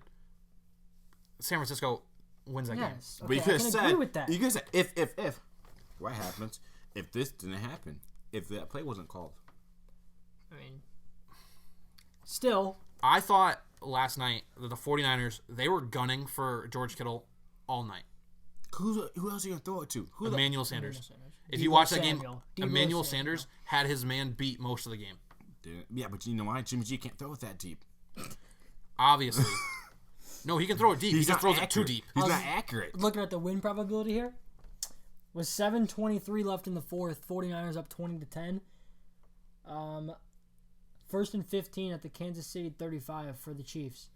[SPEAKER 1] San Francisco wins that game.
[SPEAKER 3] Okay,
[SPEAKER 2] but you could have said,
[SPEAKER 3] agree with that.
[SPEAKER 2] You could have said, if. What happens if this didn't happen? If that play wasn't called?
[SPEAKER 3] I mean, still.
[SPEAKER 1] I thought last night that the 49ers, they were gunning for George Kittle all night.
[SPEAKER 2] Who else are you going to throw it to?
[SPEAKER 1] Emmanuel Sanders. If you watch that game, Emmanuel Sanders had his man beat most of the game.
[SPEAKER 2] Yeah, but you know why? Jimmy G can't throw it that deep.
[SPEAKER 1] Obviously. No, he can throw it deep. He just throws it too deep.
[SPEAKER 2] He's not accurate.
[SPEAKER 3] Looking at the win probability here, with 7:23 left in the fourth, 49ers up 20-10. First and 15 at the Kansas City 35 for the Chiefs.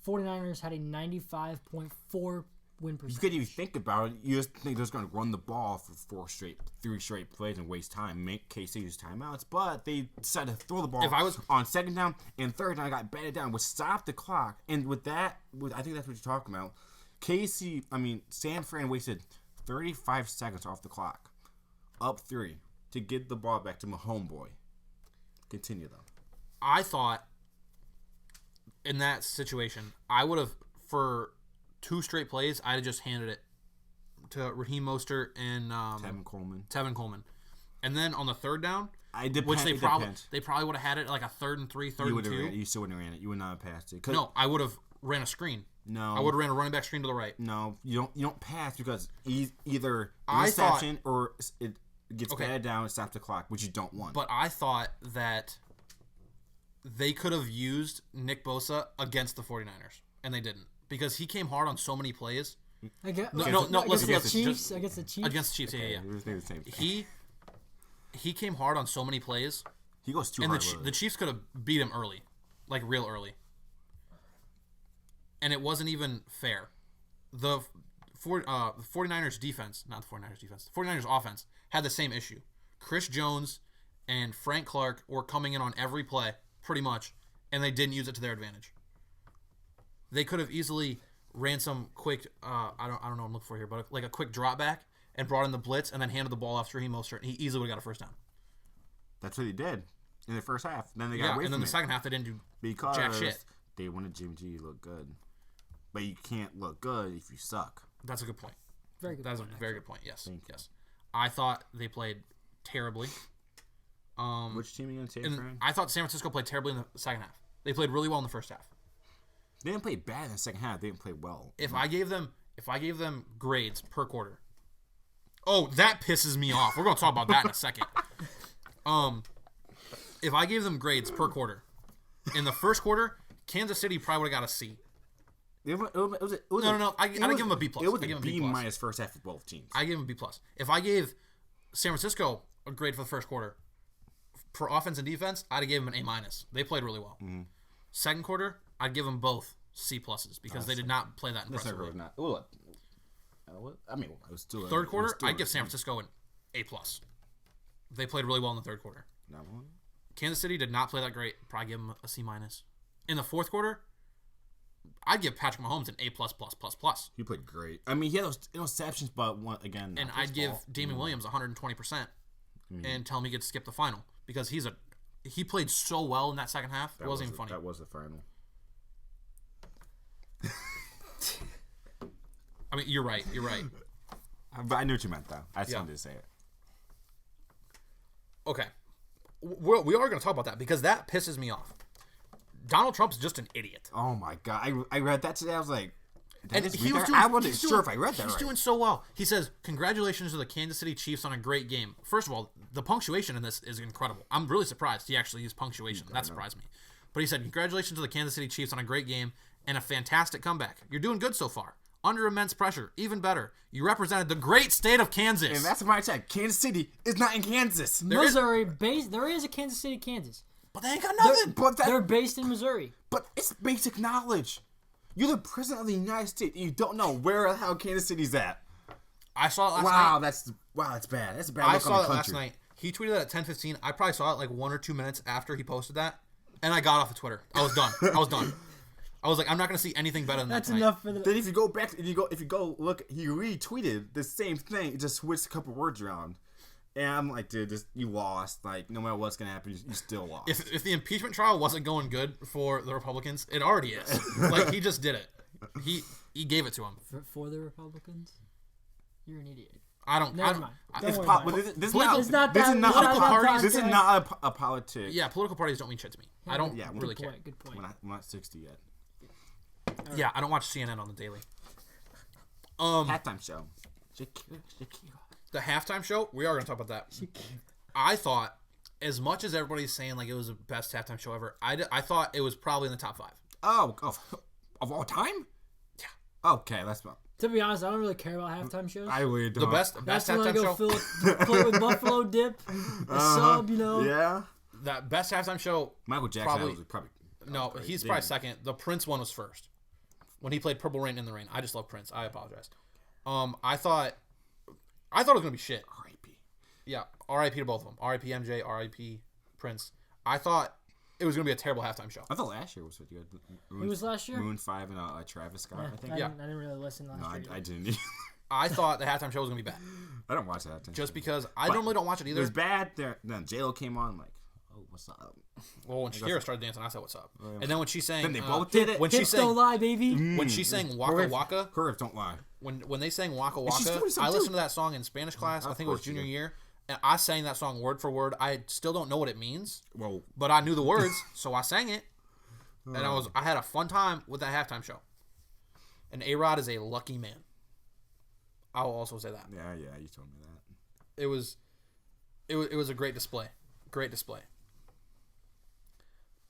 [SPEAKER 3] 49ers had a 95.4 win percentage.
[SPEAKER 2] You couldn't even think about it. You just think they're just going to run the ball for 3 straight plays and waste time, make KC use timeouts. But they decided to throw the ball on second down and third down. Got batted down, which stopped the clock. And with that, I think that's what you're talking about. San Fran wasted 35 seconds off the clock, up 3, to get the ball back to my homeboy. Continue, though.
[SPEAKER 1] I thought in that situation, I would have, for 2 straight plays, I'd have just handed it to Raheem Mostert and Tevin Coleman. And then on the third down, which they probably would have had it like a 3rd and 3, 3rd and 2.
[SPEAKER 2] You still wouldn't have ran it. You would not have passed it.
[SPEAKER 1] No, I would have ran a screen.
[SPEAKER 2] No,
[SPEAKER 1] I would have ran a running back screen to the right.
[SPEAKER 2] No, you don't pass because either interception or it gets batted down and stops the clock, which you don't want.
[SPEAKER 1] But I thought that they could have used Nick Bosa against the 49ers, and they didn't because he came hard on so many plays.
[SPEAKER 3] Against
[SPEAKER 1] the
[SPEAKER 3] Chiefs.
[SPEAKER 1] Against the Chiefs, yeah. He came hard on so many plays.
[SPEAKER 2] He goes too
[SPEAKER 1] hard.
[SPEAKER 2] And
[SPEAKER 1] the Chiefs could have beat him early, like real early. And it wasn't even fair. The 49ers defense, not the 49ers defense, the 49ers offense had the same issue. Chris Jones and Frank Clark were coming in on every play, pretty much, and they didn't use it to their advantage. They could have easily ran some quick, I don't know what I'm looking for here, but like a quick drop back and brought in the blitz and then handed the ball off to Raheem Mostert, and he easily would have got a first down.
[SPEAKER 2] That's what he did in the first half. Then they got away from it.
[SPEAKER 1] And then the second half they didn't do jack shit.
[SPEAKER 2] They wanted Jimmy G to look good. But you can't look good if you suck.
[SPEAKER 1] That's a good point.
[SPEAKER 3] Very good.
[SPEAKER 1] That's a very good point. Yes. Yes. I thought they played terribly.
[SPEAKER 2] Which team are you going to take, Frank?
[SPEAKER 1] I thought San Francisco played terribly in the second half. They played really well in the first half.
[SPEAKER 2] They didn't play bad in the second half. They didn't play well.
[SPEAKER 1] If I gave them grades per quarter. Oh, that pisses me off. We're going to talk about that in a second. If I gave them grades per quarter, in the first quarter, Kansas City probably would have got a C. No. I give them a B+.
[SPEAKER 2] It was a B- first half for both teams.
[SPEAKER 1] I give them a B+. If I gave San Francisco a grade for the first quarter, for offense and defense, I'd have given them an A-. They played really well. Mm-hmm. Second quarter, I'd give them both C+ because they did not play that impressively.
[SPEAKER 2] I mean, it was still
[SPEAKER 1] third quarter, I'd give San Francisco an A+. They played really well in the third quarter. Kansas City did not play that great. Probably give them a C-. In the fourth quarter, I'd give Patrick Mahomes an A++++.
[SPEAKER 2] He played great. I mean, he had those interceptions, but again.
[SPEAKER 1] And I'd give Damian Williams 120% and tell him he gets to skip the final because he played so well in that second half. It wasn't even funny.
[SPEAKER 2] That was the final.
[SPEAKER 1] I mean, you're right.
[SPEAKER 2] But I knew what you meant, though. I just wanted to say it.
[SPEAKER 1] Okay. We are going to talk about that because that pisses me off. Donald Trump's just an idiot.
[SPEAKER 2] Oh my god! I read that today. I was like,
[SPEAKER 1] I
[SPEAKER 2] wasn't sure if I read that.
[SPEAKER 1] He's doing so well. He says, "Congratulations to the Kansas City Chiefs on a great game." First of all, the punctuation in this is incredible. I'm really surprised he actually used punctuation. That surprised me. But he said, "Congratulations to the Kansas City Chiefs on a great game and a fantastic comeback. You're doing good so far. Under immense pressure, even better. You represented the great state of Kansas."
[SPEAKER 2] And that's why I said Kansas City is not in Kansas.
[SPEAKER 3] Missouri, there is a Kansas City, Kansas.
[SPEAKER 2] But they ain't got nothing.
[SPEAKER 3] They're based in Missouri.
[SPEAKER 2] But it's basic knowledge. You're the president of the United States, and you don't know where the hell Kansas City's at.
[SPEAKER 1] I saw it last night.
[SPEAKER 2] That's bad. That's a bad
[SPEAKER 1] I
[SPEAKER 2] look
[SPEAKER 1] saw
[SPEAKER 2] on the
[SPEAKER 1] it
[SPEAKER 2] country.
[SPEAKER 1] last night. He tweeted that at 10:15. I probably saw it like 1 or 2 minutes after he posted that, and I got off of Twitter. I was done. I was like, I'm not going to see anything better than
[SPEAKER 3] That's
[SPEAKER 1] that.
[SPEAKER 3] That's enough for the.
[SPEAKER 2] Then if you go back, if you go look, he retweeted the same thing, just switched a couple words around. And I'm like, dude, you lost. Like, no matter what's gonna happen, you still lost.
[SPEAKER 1] If the impeachment trial wasn't going good for the Republicans, it already is. Like, he just did it. He gave it to him.
[SPEAKER 3] For the Republicans, you're an idiot.
[SPEAKER 1] Never mind.
[SPEAKER 2] This is not a politic.
[SPEAKER 1] Yeah, political parties don't mean shit to me. I don't really care.
[SPEAKER 3] Good point.
[SPEAKER 2] I'm not 60 yet.
[SPEAKER 1] Right. Yeah, I don't watch CNN on the daily.
[SPEAKER 2] Halftime show. Shakira.
[SPEAKER 1] The halftime show, we are going to talk about that. I thought, as much as everybody's saying like it was the best halftime show ever, I thought it was probably in the top 5.
[SPEAKER 2] Oh, of all time? Yeah. Okay, that's about.
[SPEAKER 3] To be honest, I don't really care about halftime shows.
[SPEAKER 2] I really don't.
[SPEAKER 1] The best halftime show.
[SPEAKER 3] Play with Buffalo dip, a sub, you know.
[SPEAKER 2] Yeah.
[SPEAKER 1] That best halftime show.
[SPEAKER 2] Michael Jackson was probably.
[SPEAKER 1] No, he's probably second. The Prince one was first. When he played Purple Rain in the Rain. I just love Prince. I apologize. I thought it was gonna be shit.
[SPEAKER 2] R.I.P.
[SPEAKER 1] Yeah, R.I.P. to both of them. R.I.P. MJ, R.I.P. Prince. I thought it was gonna be a terrible halftime show.
[SPEAKER 2] I thought last year was pretty good.
[SPEAKER 3] It was last year?
[SPEAKER 2] Maroon 5 and Travis Scott,
[SPEAKER 3] Yeah,
[SPEAKER 2] I think.
[SPEAKER 3] I didn't really listen last year.
[SPEAKER 2] I didn't.
[SPEAKER 1] I thought the halftime show was gonna be bad.
[SPEAKER 2] I don't watch that.
[SPEAKER 1] Just because I normally don't watch it either.
[SPEAKER 2] It was bad. Then J-Lo came on. I'm like, oh what's up.
[SPEAKER 1] Well, when Shakira started dancing, I said, "What's up?"
[SPEAKER 2] Yeah.
[SPEAKER 1] And then when she sang,
[SPEAKER 2] Then they both did it.
[SPEAKER 1] When she
[SPEAKER 3] Hips
[SPEAKER 1] sang,
[SPEAKER 3] don't lie, baby.
[SPEAKER 1] when she sang Waka Waka,
[SPEAKER 2] Her hips don't lie.
[SPEAKER 1] when they sang Waka
[SPEAKER 2] she's
[SPEAKER 1] Waka,
[SPEAKER 2] 40-something
[SPEAKER 1] I listened
[SPEAKER 2] too.
[SPEAKER 1] to that song in Spanish class. I
[SPEAKER 2] Of
[SPEAKER 1] think it was
[SPEAKER 2] course you
[SPEAKER 1] junior
[SPEAKER 2] did.
[SPEAKER 1] year, and I sang that song word for word. I still don't know what it means,
[SPEAKER 2] Well,
[SPEAKER 1] but I knew the words, so I sang it, and I had a fun time with that halftime show. And A-Rod is a lucky man. I'll also say that.
[SPEAKER 2] yeah, you told me that.
[SPEAKER 1] It was a great display. Great display.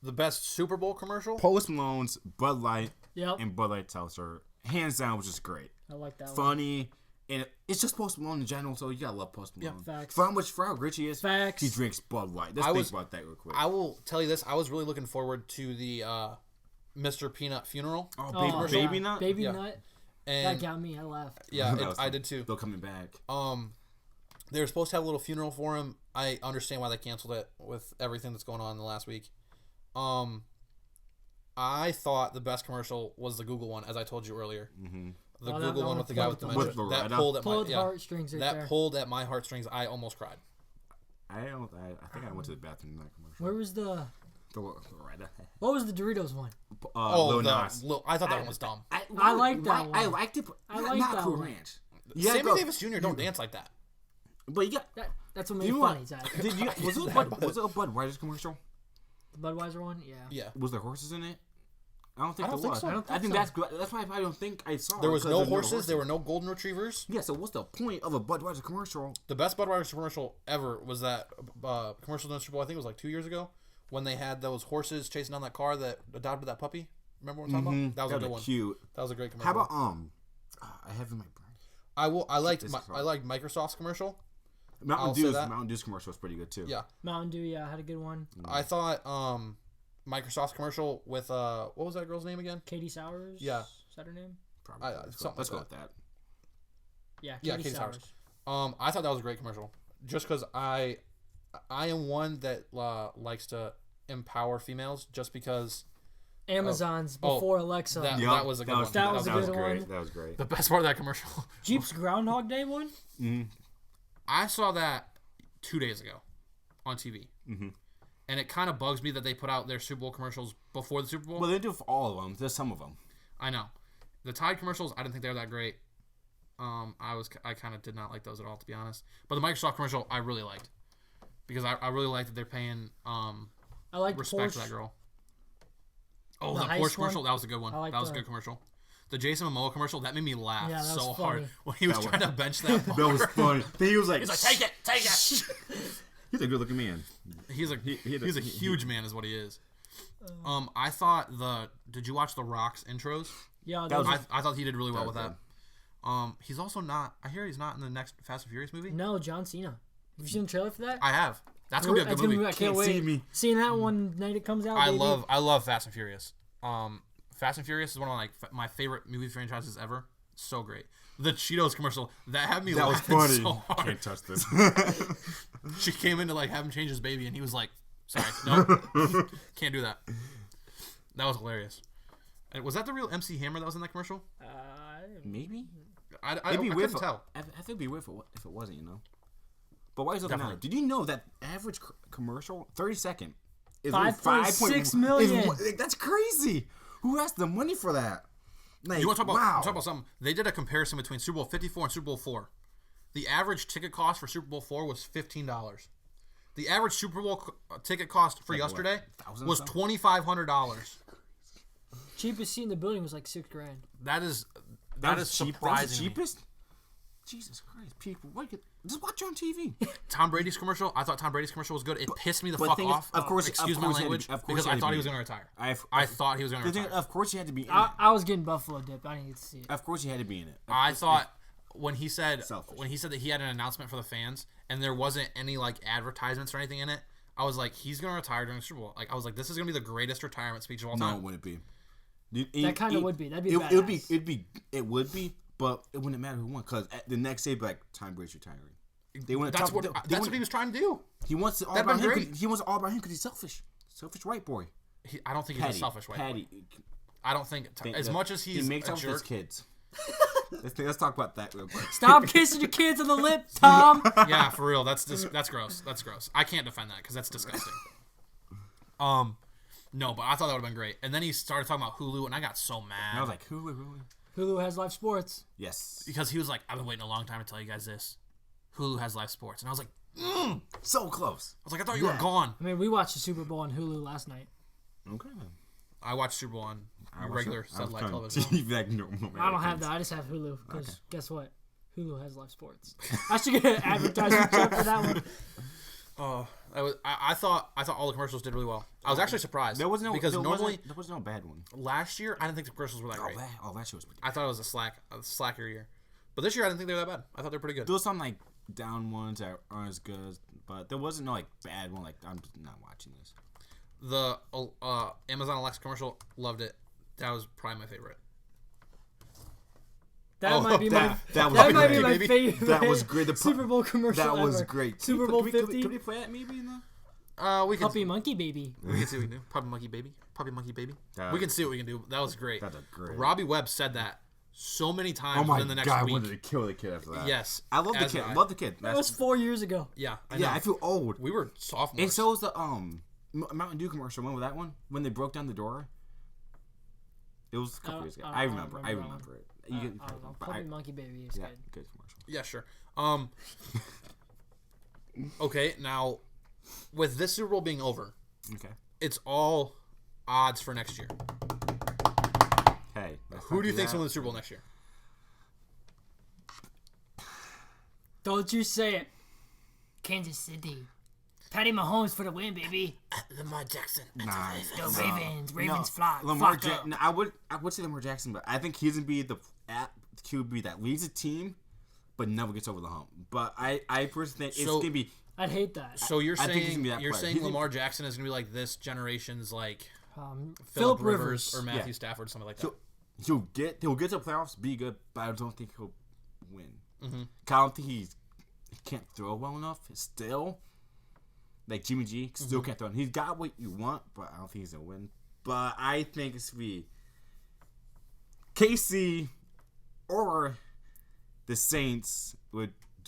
[SPEAKER 1] The best Super Bowl commercial?
[SPEAKER 2] Post Malone's Bud Light
[SPEAKER 3] Yep.
[SPEAKER 2] and Bud Light Seltzer, hands down, was just great.
[SPEAKER 3] I like that one.
[SPEAKER 2] Funny, and it's just Post Malone in general, so you gotta love Post Malone.
[SPEAKER 3] facts.
[SPEAKER 2] For how rich he is,
[SPEAKER 3] Facts.
[SPEAKER 2] he drinks Bud Light. Let's think about that real quick.
[SPEAKER 1] I will tell you this. I was really looking forward to the Mr. Peanut funeral.
[SPEAKER 2] Oh, baby nut.
[SPEAKER 3] Baby
[SPEAKER 1] Yeah.
[SPEAKER 3] nut.
[SPEAKER 1] And
[SPEAKER 3] That got me. I laughed.
[SPEAKER 1] yeah,
[SPEAKER 2] That was
[SPEAKER 1] I
[SPEAKER 2] fun.
[SPEAKER 1] did too.
[SPEAKER 2] They're coming back.
[SPEAKER 1] They were supposed to have a little funeral for him. I understand why they canceled it with everything that's going on in the last week. I thought the best commercial was the Google one, as I told you earlier.
[SPEAKER 2] Mm-hmm.
[SPEAKER 1] The
[SPEAKER 3] Oh,
[SPEAKER 1] Google
[SPEAKER 3] that
[SPEAKER 1] one with the guy with
[SPEAKER 3] pulled
[SPEAKER 1] dementia.
[SPEAKER 2] with
[SPEAKER 1] That
[SPEAKER 2] Loretta.
[SPEAKER 1] pulled at
[SPEAKER 3] Pulled
[SPEAKER 1] my
[SPEAKER 3] heartstrings right there.
[SPEAKER 1] pulled at my heartstrings. I almost cried.
[SPEAKER 2] I think I went to the bathroom in that commercial.
[SPEAKER 3] Where was the...
[SPEAKER 2] Loretta.
[SPEAKER 3] What was the Doritos one?
[SPEAKER 2] Lil Nas.
[SPEAKER 1] I thought that one was dumb.
[SPEAKER 3] I liked that
[SPEAKER 2] I
[SPEAKER 3] one.
[SPEAKER 2] liked it. But
[SPEAKER 3] I
[SPEAKER 2] not
[SPEAKER 3] liked that
[SPEAKER 2] Cool
[SPEAKER 3] one.
[SPEAKER 2] Ranch. You gotta
[SPEAKER 1] Sammy
[SPEAKER 2] go-
[SPEAKER 1] Davis Jr. don't dance like that.
[SPEAKER 2] But you got.
[SPEAKER 3] That's what made
[SPEAKER 2] You
[SPEAKER 3] it
[SPEAKER 2] know
[SPEAKER 3] funny,
[SPEAKER 2] what?
[SPEAKER 3] Zach.
[SPEAKER 2] Was it a Budweiser commercial?
[SPEAKER 3] The Budweiser one? Yeah.
[SPEAKER 1] Yeah.
[SPEAKER 2] Was there horses in it? I don't think
[SPEAKER 1] I don't
[SPEAKER 2] there
[SPEAKER 1] think
[SPEAKER 2] was.
[SPEAKER 1] so.
[SPEAKER 3] I don't
[SPEAKER 2] I think
[SPEAKER 3] think
[SPEAKER 2] that's why I don't think I saw.
[SPEAKER 1] There
[SPEAKER 2] it,
[SPEAKER 1] was
[SPEAKER 2] 'cause
[SPEAKER 1] no
[SPEAKER 2] there's
[SPEAKER 1] horses. There were no golden retrievers.
[SPEAKER 2] Yeah. So what's the point of a Budweiser commercial?
[SPEAKER 1] The best Budweiser commercial ever was that commercial in the Super Bowl. I think it was like 2 years ago when they had those horses chasing down that car that adopted that puppy. Remember what I'm talking about? That was a good one.
[SPEAKER 2] Cute.
[SPEAKER 1] That was a great commercial.
[SPEAKER 2] How about I have in my brain.
[SPEAKER 1] I liked
[SPEAKER 2] This is hard.
[SPEAKER 1] I liked Microsoft's commercial.
[SPEAKER 2] Mountain
[SPEAKER 1] I'll say
[SPEAKER 2] Dew's
[SPEAKER 1] that.
[SPEAKER 2] Mountain Dew's commercial was pretty good too.
[SPEAKER 1] Yeah.
[SPEAKER 3] Mountain Dew, yeah, had a good one.
[SPEAKER 1] I thought Microsoft's commercial with what was that girl's name again?
[SPEAKER 3] Katie Sowers?
[SPEAKER 1] Yeah.
[SPEAKER 3] Is that her name?
[SPEAKER 2] Probably.
[SPEAKER 1] something
[SPEAKER 2] Let's go
[SPEAKER 1] like
[SPEAKER 2] with that.
[SPEAKER 3] Yeah,
[SPEAKER 1] Yeah,
[SPEAKER 3] Katie
[SPEAKER 1] Katie
[SPEAKER 3] Sowers.
[SPEAKER 1] Sowers. I thought that was a great commercial. Just because I am one that likes to empower females. Just because
[SPEAKER 3] Amazon's before Alexa.
[SPEAKER 1] that-
[SPEAKER 2] Yup,
[SPEAKER 1] was a good one.
[SPEAKER 3] That was a good
[SPEAKER 2] great.
[SPEAKER 3] one.
[SPEAKER 2] That was great.
[SPEAKER 1] the best part of that commercial.
[SPEAKER 3] Jeep's Groundhog Day one?
[SPEAKER 1] I saw that 2 days ago on TV.
[SPEAKER 2] Mm-hmm.
[SPEAKER 1] And it kind of bugs me that they put out their Super Bowl commercials before the Super Bowl.
[SPEAKER 2] Well, they do it for all of them. There's some of them.
[SPEAKER 1] I know. The Tide commercials, I didn't think they were that great. I kind of did not like those at all, to be honest. But the Microsoft commercial, I really liked. Because I really liked that they're paying
[SPEAKER 3] I like
[SPEAKER 1] respect to
[SPEAKER 3] Porsche.
[SPEAKER 1] that girl. Oh,
[SPEAKER 3] The
[SPEAKER 1] the
[SPEAKER 3] heist
[SPEAKER 1] Porsche commercial,
[SPEAKER 3] one?
[SPEAKER 1] that was a good one.
[SPEAKER 3] I like
[SPEAKER 1] That was a
[SPEAKER 3] the-
[SPEAKER 1] good commercial. The Jason Momoa commercial, that made me laugh
[SPEAKER 3] Yeah, that
[SPEAKER 1] so
[SPEAKER 3] was
[SPEAKER 1] hard
[SPEAKER 3] funny.
[SPEAKER 1] when he was trying to bench that bar.
[SPEAKER 2] That was funny. He was like,
[SPEAKER 1] He's like, take it.
[SPEAKER 2] he's a good-looking man.
[SPEAKER 1] He's a
[SPEAKER 2] he-
[SPEAKER 1] huge man, is what he is. I thought did you watch the Rock's intros?
[SPEAKER 3] Yeah,
[SPEAKER 2] That was-
[SPEAKER 1] I thought he did really well with
[SPEAKER 2] Okay.
[SPEAKER 1] that. He's also not. I hear he's not in the next Fast and Furious movie.
[SPEAKER 3] no, John Cena. Have you seen the trailer for that?
[SPEAKER 1] I have. That's gonna be a
[SPEAKER 3] That's
[SPEAKER 1] good movie.
[SPEAKER 3] I can't
[SPEAKER 2] Can't
[SPEAKER 3] wait.
[SPEAKER 2] see me.
[SPEAKER 3] Seeing that one night it comes out.
[SPEAKER 1] I
[SPEAKER 3] baby.
[SPEAKER 1] love Fast and Furious. Fast and Furious is one of my favorite movie franchises ever. So great. The Cheetos commercial that had me
[SPEAKER 2] That was
[SPEAKER 1] laughing
[SPEAKER 2] funny.
[SPEAKER 1] so hard.
[SPEAKER 2] Can't touch this.
[SPEAKER 1] She came in to like have him change his baby, and he was like, "Sorry, no, can't do that." That was hilarious. And was that the real MC Hammer that was in that commercial?
[SPEAKER 2] Maybe.
[SPEAKER 1] I
[SPEAKER 2] It'd be weird
[SPEAKER 1] couldn't tell.
[SPEAKER 2] I think it'd be weird if it wasn't, you know. But why is it
[SPEAKER 1] Definitely.
[SPEAKER 2] now? Did you know that average commercial, 30-second, is
[SPEAKER 3] 5.6 million.
[SPEAKER 2] That's crazy. Who has the money for that? Like,
[SPEAKER 1] You want to talk
[SPEAKER 2] wow.
[SPEAKER 1] about something? They did a comparison between Super Bowl 54 and Super Bowl 4. The average ticket cost for Super Bowl 4 was $15. The average Super Bowl ticket cost for yesterday
[SPEAKER 2] $1,000
[SPEAKER 1] was
[SPEAKER 2] something?
[SPEAKER 1] $2,500.
[SPEAKER 3] Cheapest seat in the building was like $6,000.
[SPEAKER 1] That is
[SPEAKER 2] That's cheap. That's the
[SPEAKER 1] surprising.
[SPEAKER 2] cheapest? Jesus Christ, people. Just watch it on TV.
[SPEAKER 1] Tom Brady's commercial. I thought Tom Brady's commercial was good. It pissed me the
[SPEAKER 2] but
[SPEAKER 1] fuck
[SPEAKER 2] thing is,
[SPEAKER 1] off.
[SPEAKER 2] of course-
[SPEAKER 1] excuse
[SPEAKER 2] of
[SPEAKER 1] my
[SPEAKER 2] course he had to-
[SPEAKER 1] language,
[SPEAKER 2] of course
[SPEAKER 1] because
[SPEAKER 2] he
[SPEAKER 1] I
[SPEAKER 2] had to
[SPEAKER 1] thought
[SPEAKER 2] be
[SPEAKER 1] he was
[SPEAKER 2] in
[SPEAKER 1] going to retire.
[SPEAKER 2] I
[SPEAKER 1] thought he was going to
[SPEAKER 2] The thing,
[SPEAKER 1] retire.
[SPEAKER 2] of course, you had to be in it.
[SPEAKER 3] I was getting Buffalo dip. I didn't get to see it.
[SPEAKER 2] Of course, you had to be in it.
[SPEAKER 1] I thought when he said
[SPEAKER 2] Selfish.
[SPEAKER 1] that he had an announcement for the fans and there wasn't any like advertisements or anything in it, I was like, he's gonna retire during the Super Bowl. Like I was like, this is gonna be the greatest retirement speech of all
[SPEAKER 2] No,
[SPEAKER 1] time.
[SPEAKER 2] it wouldn't be.
[SPEAKER 3] That kind of would be. That'd be
[SPEAKER 2] It would be.
[SPEAKER 3] badass.
[SPEAKER 2] It would be. But it wouldn't matter who won because the next day, it'd be like Tom Brady's retiring. They want to
[SPEAKER 1] That's what he was trying to do.
[SPEAKER 2] he wants it all
[SPEAKER 1] That'd
[SPEAKER 2] about
[SPEAKER 1] been
[SPEAKER 2] him.
[SPEAKER 1] great.
[SPEAKER 2] He wants it all about him because he's selfish white boy.
[SPEAKER 1] I don't think he's a selfish white boy.
[SPEAKER 2] Patty.
[SPEAKER 1] I don't think as much as he's
[SPEAKER 2] he makes
[SPEAKER 1] a
[SPEAKER 2] up with his
[SPEAKER 1] jerk.
[SPEAKER 2] kids. let's talk about that real quick.
[SPEAKER 3] Stop kissing your kids on the lip, Tom.
[SPEAKER 1] Yeah, for real. That's gross. That's gross. I can't defend that because that's disgusting. No, but I thought that would have been great. And then he started talking about Hulu, and I got so mad.
[SPEAKER 2] And I was like, Hulu?
[SPEAKER 3] Hulu has live sports.
[SPEAKER 2] Yes.
[SPEAKER 1] Because he was like, I've been waiting a long time to tell you guys this. Hulu has live sports. And I was like,
[SPEAKER 2] so close.
[SPEAKER 1] I was like, I thought you were gone.
[SPEAKER 3] I mean, we watched the Super Bowl on Hulu last night.
[SPEAKER 2] Okay.
[SPEAKER 1] I watched Super Bowl on regular satellite television.
[SPEAKER 3] I don't have that. I just have Hulu. Because guess what? Hulu has live sports. I should get an advertisement check for that one.
[SPEAKER 1] Oh, I thought all the commercials did really well. I was actually surprised.
[SPEAKER 2] There was no bad one.
[SPEAKER 1] Last year I didn't think the commercials were that great.
[SPEAKER 2] Last year was.
[SPEAKER 1] I thought it was a slacker year, but this year I didn't think they were that bad. I thought they were pretty good.
[SPEAKER 2] There was some like down ones that aren't as good, but there wasn't no like bad one. Like I'm just not watching this.
[SPEAKER 1] The Amazon Alexa commercial, loved it. That was probably my favorite.
[SPEAKER 3] That might be my favorite.
[SPEAKER 2] That was great. The
[SPEAKER 3] Super Bowl commercial.
[SPEAKER 2] That was great.
[SPEAKER 3] Super Bowl 50.
[SPEAKER 2] Can we play that maybe in the?
[SPEAKER 1] We can
[SPEAKER 3] Puppy Monkey Baby.
[SPEAKER 1] We can see what we can do. Puppy Monkey Baby. We can see what we can do. That was great.
[SPEAKER 2] That's great.
[SPEAKER 1] Robbie Webb said that so many times within the next
[SPEAKER 2] God,
[SPEAKER 1] week.
[SPEAKER 2] I wanted to kill the kid after that.
[SPEAKER 1] Yes.
[SPEAKER 2] I love the kid. Love the kid.
[SPEAKER 3] That was 4 years ago.
[SPEAKER 1] Yeah. I know.
[SPEAKER 2] I feel old.
[SPEAKER 1] We were sophomores.
[SPEAKER 2] And so was the Mountain Dew commercial. Remember that one when they broke down the door? It was a couple years ago. I remember it.
[SPEAKER 3] I don't know. Puppy Monkey Baby is good.
[SPEAKER 2] Good commercial.
[SPEAKER 1] Yeah, sure. Okay, now with this Super Bowl being over, it's all odds for next year.
[SPEAKER 2] Hey,
[SPEAKER 1] who do you think's going to win the Super Bowl next year?
[SPEAKER 3] Don't you say it. Kansas City. Patty Mahomes for the win, baby.
[SPEAKER 1] Lamar Jackson.
[SPEAKER 2] Nah,
[SPEAKER 3] Go Ravens. Ravens flock.
[SPEAKER 2] Lamar Jackson. I would say Lamar Jackson, but I think he's gonna be the QB that leads a team, but never gets over the hump. But I personally think it's gonna be.
[SPEAKER 3] I'd hate that.
[SPEAKER 1] So you're saying
[SPEAKER 2] player.
[SPEAKER 1] Lamar Jackson is gonna be like this generation's like
[SPEAKER 3] Philip
[SPEAKER 1] Rivers or Matthew Stafford, something like that.
[SPEAKER 2] He'll get to the playoffs, be good, but I don't think he'll win.
[SPEAKER 1] Mm-hmm.
[SPEAKER 2] I don't think he can't throw well enough. Still. Like Jimmy G still can't throw. He's got what you want, but I don't think he's gonna win. But I think it's gonna be KC or the Saints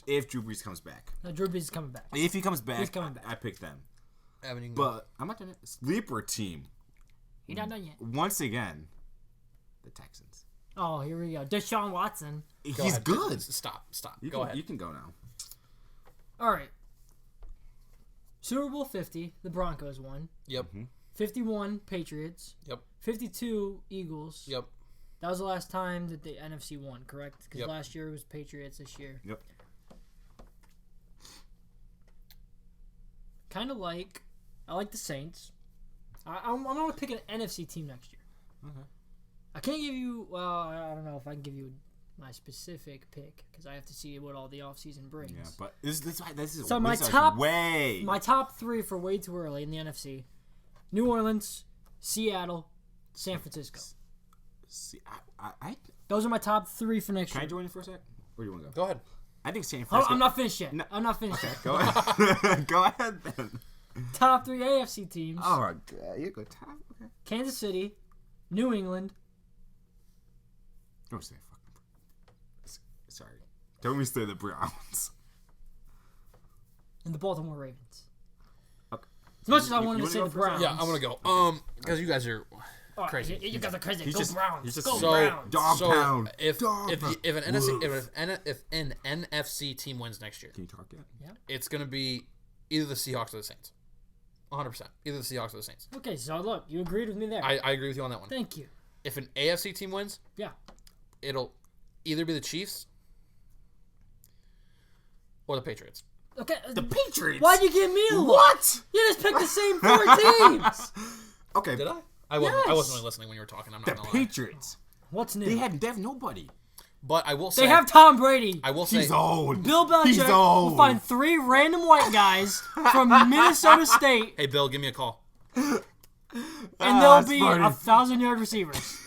[SPEAKER 2] if Drew Brees comes back.
[SPEAKER 3] No, Drew Brees is coming back.
[SPEAKER 2] If he comes back,
[SPEAKER 3] he's coming back.
[SPEAKER 2] I pick them.
[SPEAKER 1] But
[SPEAKER 2] I'm not gonna sleeper team.
[SPEAKER 3] He not done yet.
[SPEAKER 2] Once again, the Texans.
[SPEAKER 3] Oh, here we go. Deshaun Watson.
[SPEAKER 2] He's good.
[SPEAKER 1] Stop.
[SPEAKER 2] Go
[SPEAKER 1] ahead.
[SPEAKER 2] You can go now.
[SPEAKER 3] All right. Super Bowl 50, the Broncos won.
[SPEAKER 1] Yep.
[SPEAKER 3] 51, Patriots.
[SPEAKER 1] Yep.
[SPEAKER 3] 52, Eagles.
[SPEAKER 1] Yep.
[SPEAKER 3] That was the last time that the NFC won, correct? Because
[SPEAKER 1] Yep.
[SPEAKER 3] last year it was Patriots, this year.
[SPEAKER 2] Yep.
[SPEAKER 3] I like the Saints. I'm going to pick an NFC team next year.
[SPEAKER 2] Okay.
[SPEAKER 3] I can't give you, I don't know if I can give you my specific pick because I have to see what all the offseason brings.
[SPEAKER 2] Yeah, but this is
[SPEAKER 3] so my top three for way too early in the NFC: New Orleans, Seattle, San Francisco.
[SPEAKER 2] See,
[SPEAKER 3] those are my top three for next
[SPEAKER 2] year. Can I join you for a sec? Where do you want to go?
[SPEAKER 1] Go ahead.
[SPEAKER 2] I think San Francisco.
[SPEAKER 3] I'm not finished yet. No. I'm not finished yet.
[SPEAKER 2] Go ahead. Go ahead then.
[SPEAKER 3] Top three AFC teams.
[SPEAKER 2] All right, you go top. Okay.
[SPEAKER 3] Kansas City, New England.
[SPEAKER 2] Don't say fucking. Sorry. Don't we say the Browns?
[SPEAKER 3] And the Baltimore Ravens.
[SPEAKER 2] Okay.
[SPEAKER 3] As much as I wanted to say the Browns.
[SPEAKER 1] Yeah, I'm gonna go. Because you guys are crazy.
[SPEAKER 3] You guys are crazy.
[SPEAKER 2] He's
[SPEAKER 3] Go
[SPEAKER 2] just,
[SPEAKER 3] Browns. Go
[SPEAKER 1] so,
[SPEAKER 3] Browns.
[SPEAKER 2] Dog pound.
[SPEAKER 1] If an NFC team wins next year,
[SPEAKER 2] can you talk yet?
[SPEAKER 3] Yeah.
[SPEAKER 1] It's gonna be either the Seahawks or the Saints. 100%. Either the Seahawks or the Saints.
[SPEAKER 3] Okay, so look, you agreed with me there.
[SPEAKER 1] I agree with you on that one.
[SPEAKER 3] Thank you.
[SPEAKER 1] If an AFC team wins,
[SPEAKER 3] yeah,
[SPEAKER 1] it'll either be the Chiefs or the Patriots.
[SPEAKER 3] Okay,
[SPEAKER 2] the Patriots.
[SPEAKER 3] Why'd you give me a look?
[SPEAKER 2] What?
[SPEAKER 3] You just picked the same four teams.
[SPEAKER 2] Okay.
[SPEAKER 1] Did I? I wasn't really listening when you were talking. I'm not gonna lie.
[SPEAKER 2] The Patriots.
[SPEAKER 3] What's new?
[SPEAKER 2] They have nobody.
[SPEAKER 1] But I will say
[SPEAKER 3] they have Tom Brady.
[SPEAKER 1] I will say
[SPEAKER 2] he's old.
[SPEAKER 3] Bill Belichick will find 3 random white guys from Minnesota State.
[SPEAKER 1] Hey, Bill, give me a call.
[SPEAKER 3] And they'll be 1,000-yard receivers.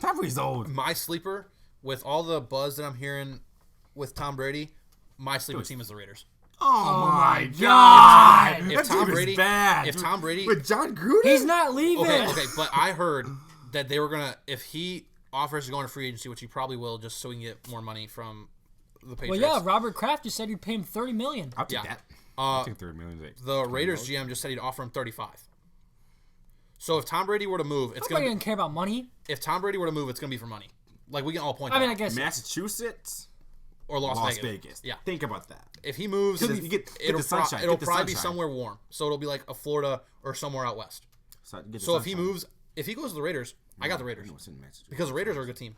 [SPEAKER 2] Tom Brady's old.
[SPEAKER 1] My sleeper, with all the buzz that I'm hearing with Tom Brady, my sleeper team is the Raiders.
[SPEAKER 2] Oh my God!
[SPEAKER 1] If Tom Brady,
[SPEAKER 2] bad.
[SPEAKER 1] If Tom Brady,
[SPEAKER 2] with John Gruden,
[SPEAKER 3] he's not leaving.
[SPEAKER 1] Okay, but I heard that they were gonna, if he offers to go into free agency, which he probably will, just so he can get more money from the Patriots.
[SPEAKER 3] Well, yeah, Robert Kraft just said he'd pay him $30 million.
[SPEAKER 2] I'll take that. I'll take $30 million.
[SPEAKER 1] The Raiders GM just said he'd offer him $35. So if Tom Brady were to move, it's
[SPEAKER 3] Nobody doesn't care about money.
[SPEAKER 1] If Tom Brady were to move, it's gonna be for money. Like we can all point.
[SPEAKER 3] I mean,
[SPEAKER 1] out.
[SPEAKER 3] I guess
[SPEAKER 2] Massachusetts
[SPEAKER 1] or Las
[SPEAKER 2] Vegas.
[SPEAKER 1] Yeah,
[SPEAKER 2] think about that.
[SPEAKER 1] If he moves, it'll probably be somewhere warm. So it'll be like a Florida or somewhere out west. So if he moves, if he goes to the Raiders, I got the Raiders because the Raiders are a good team.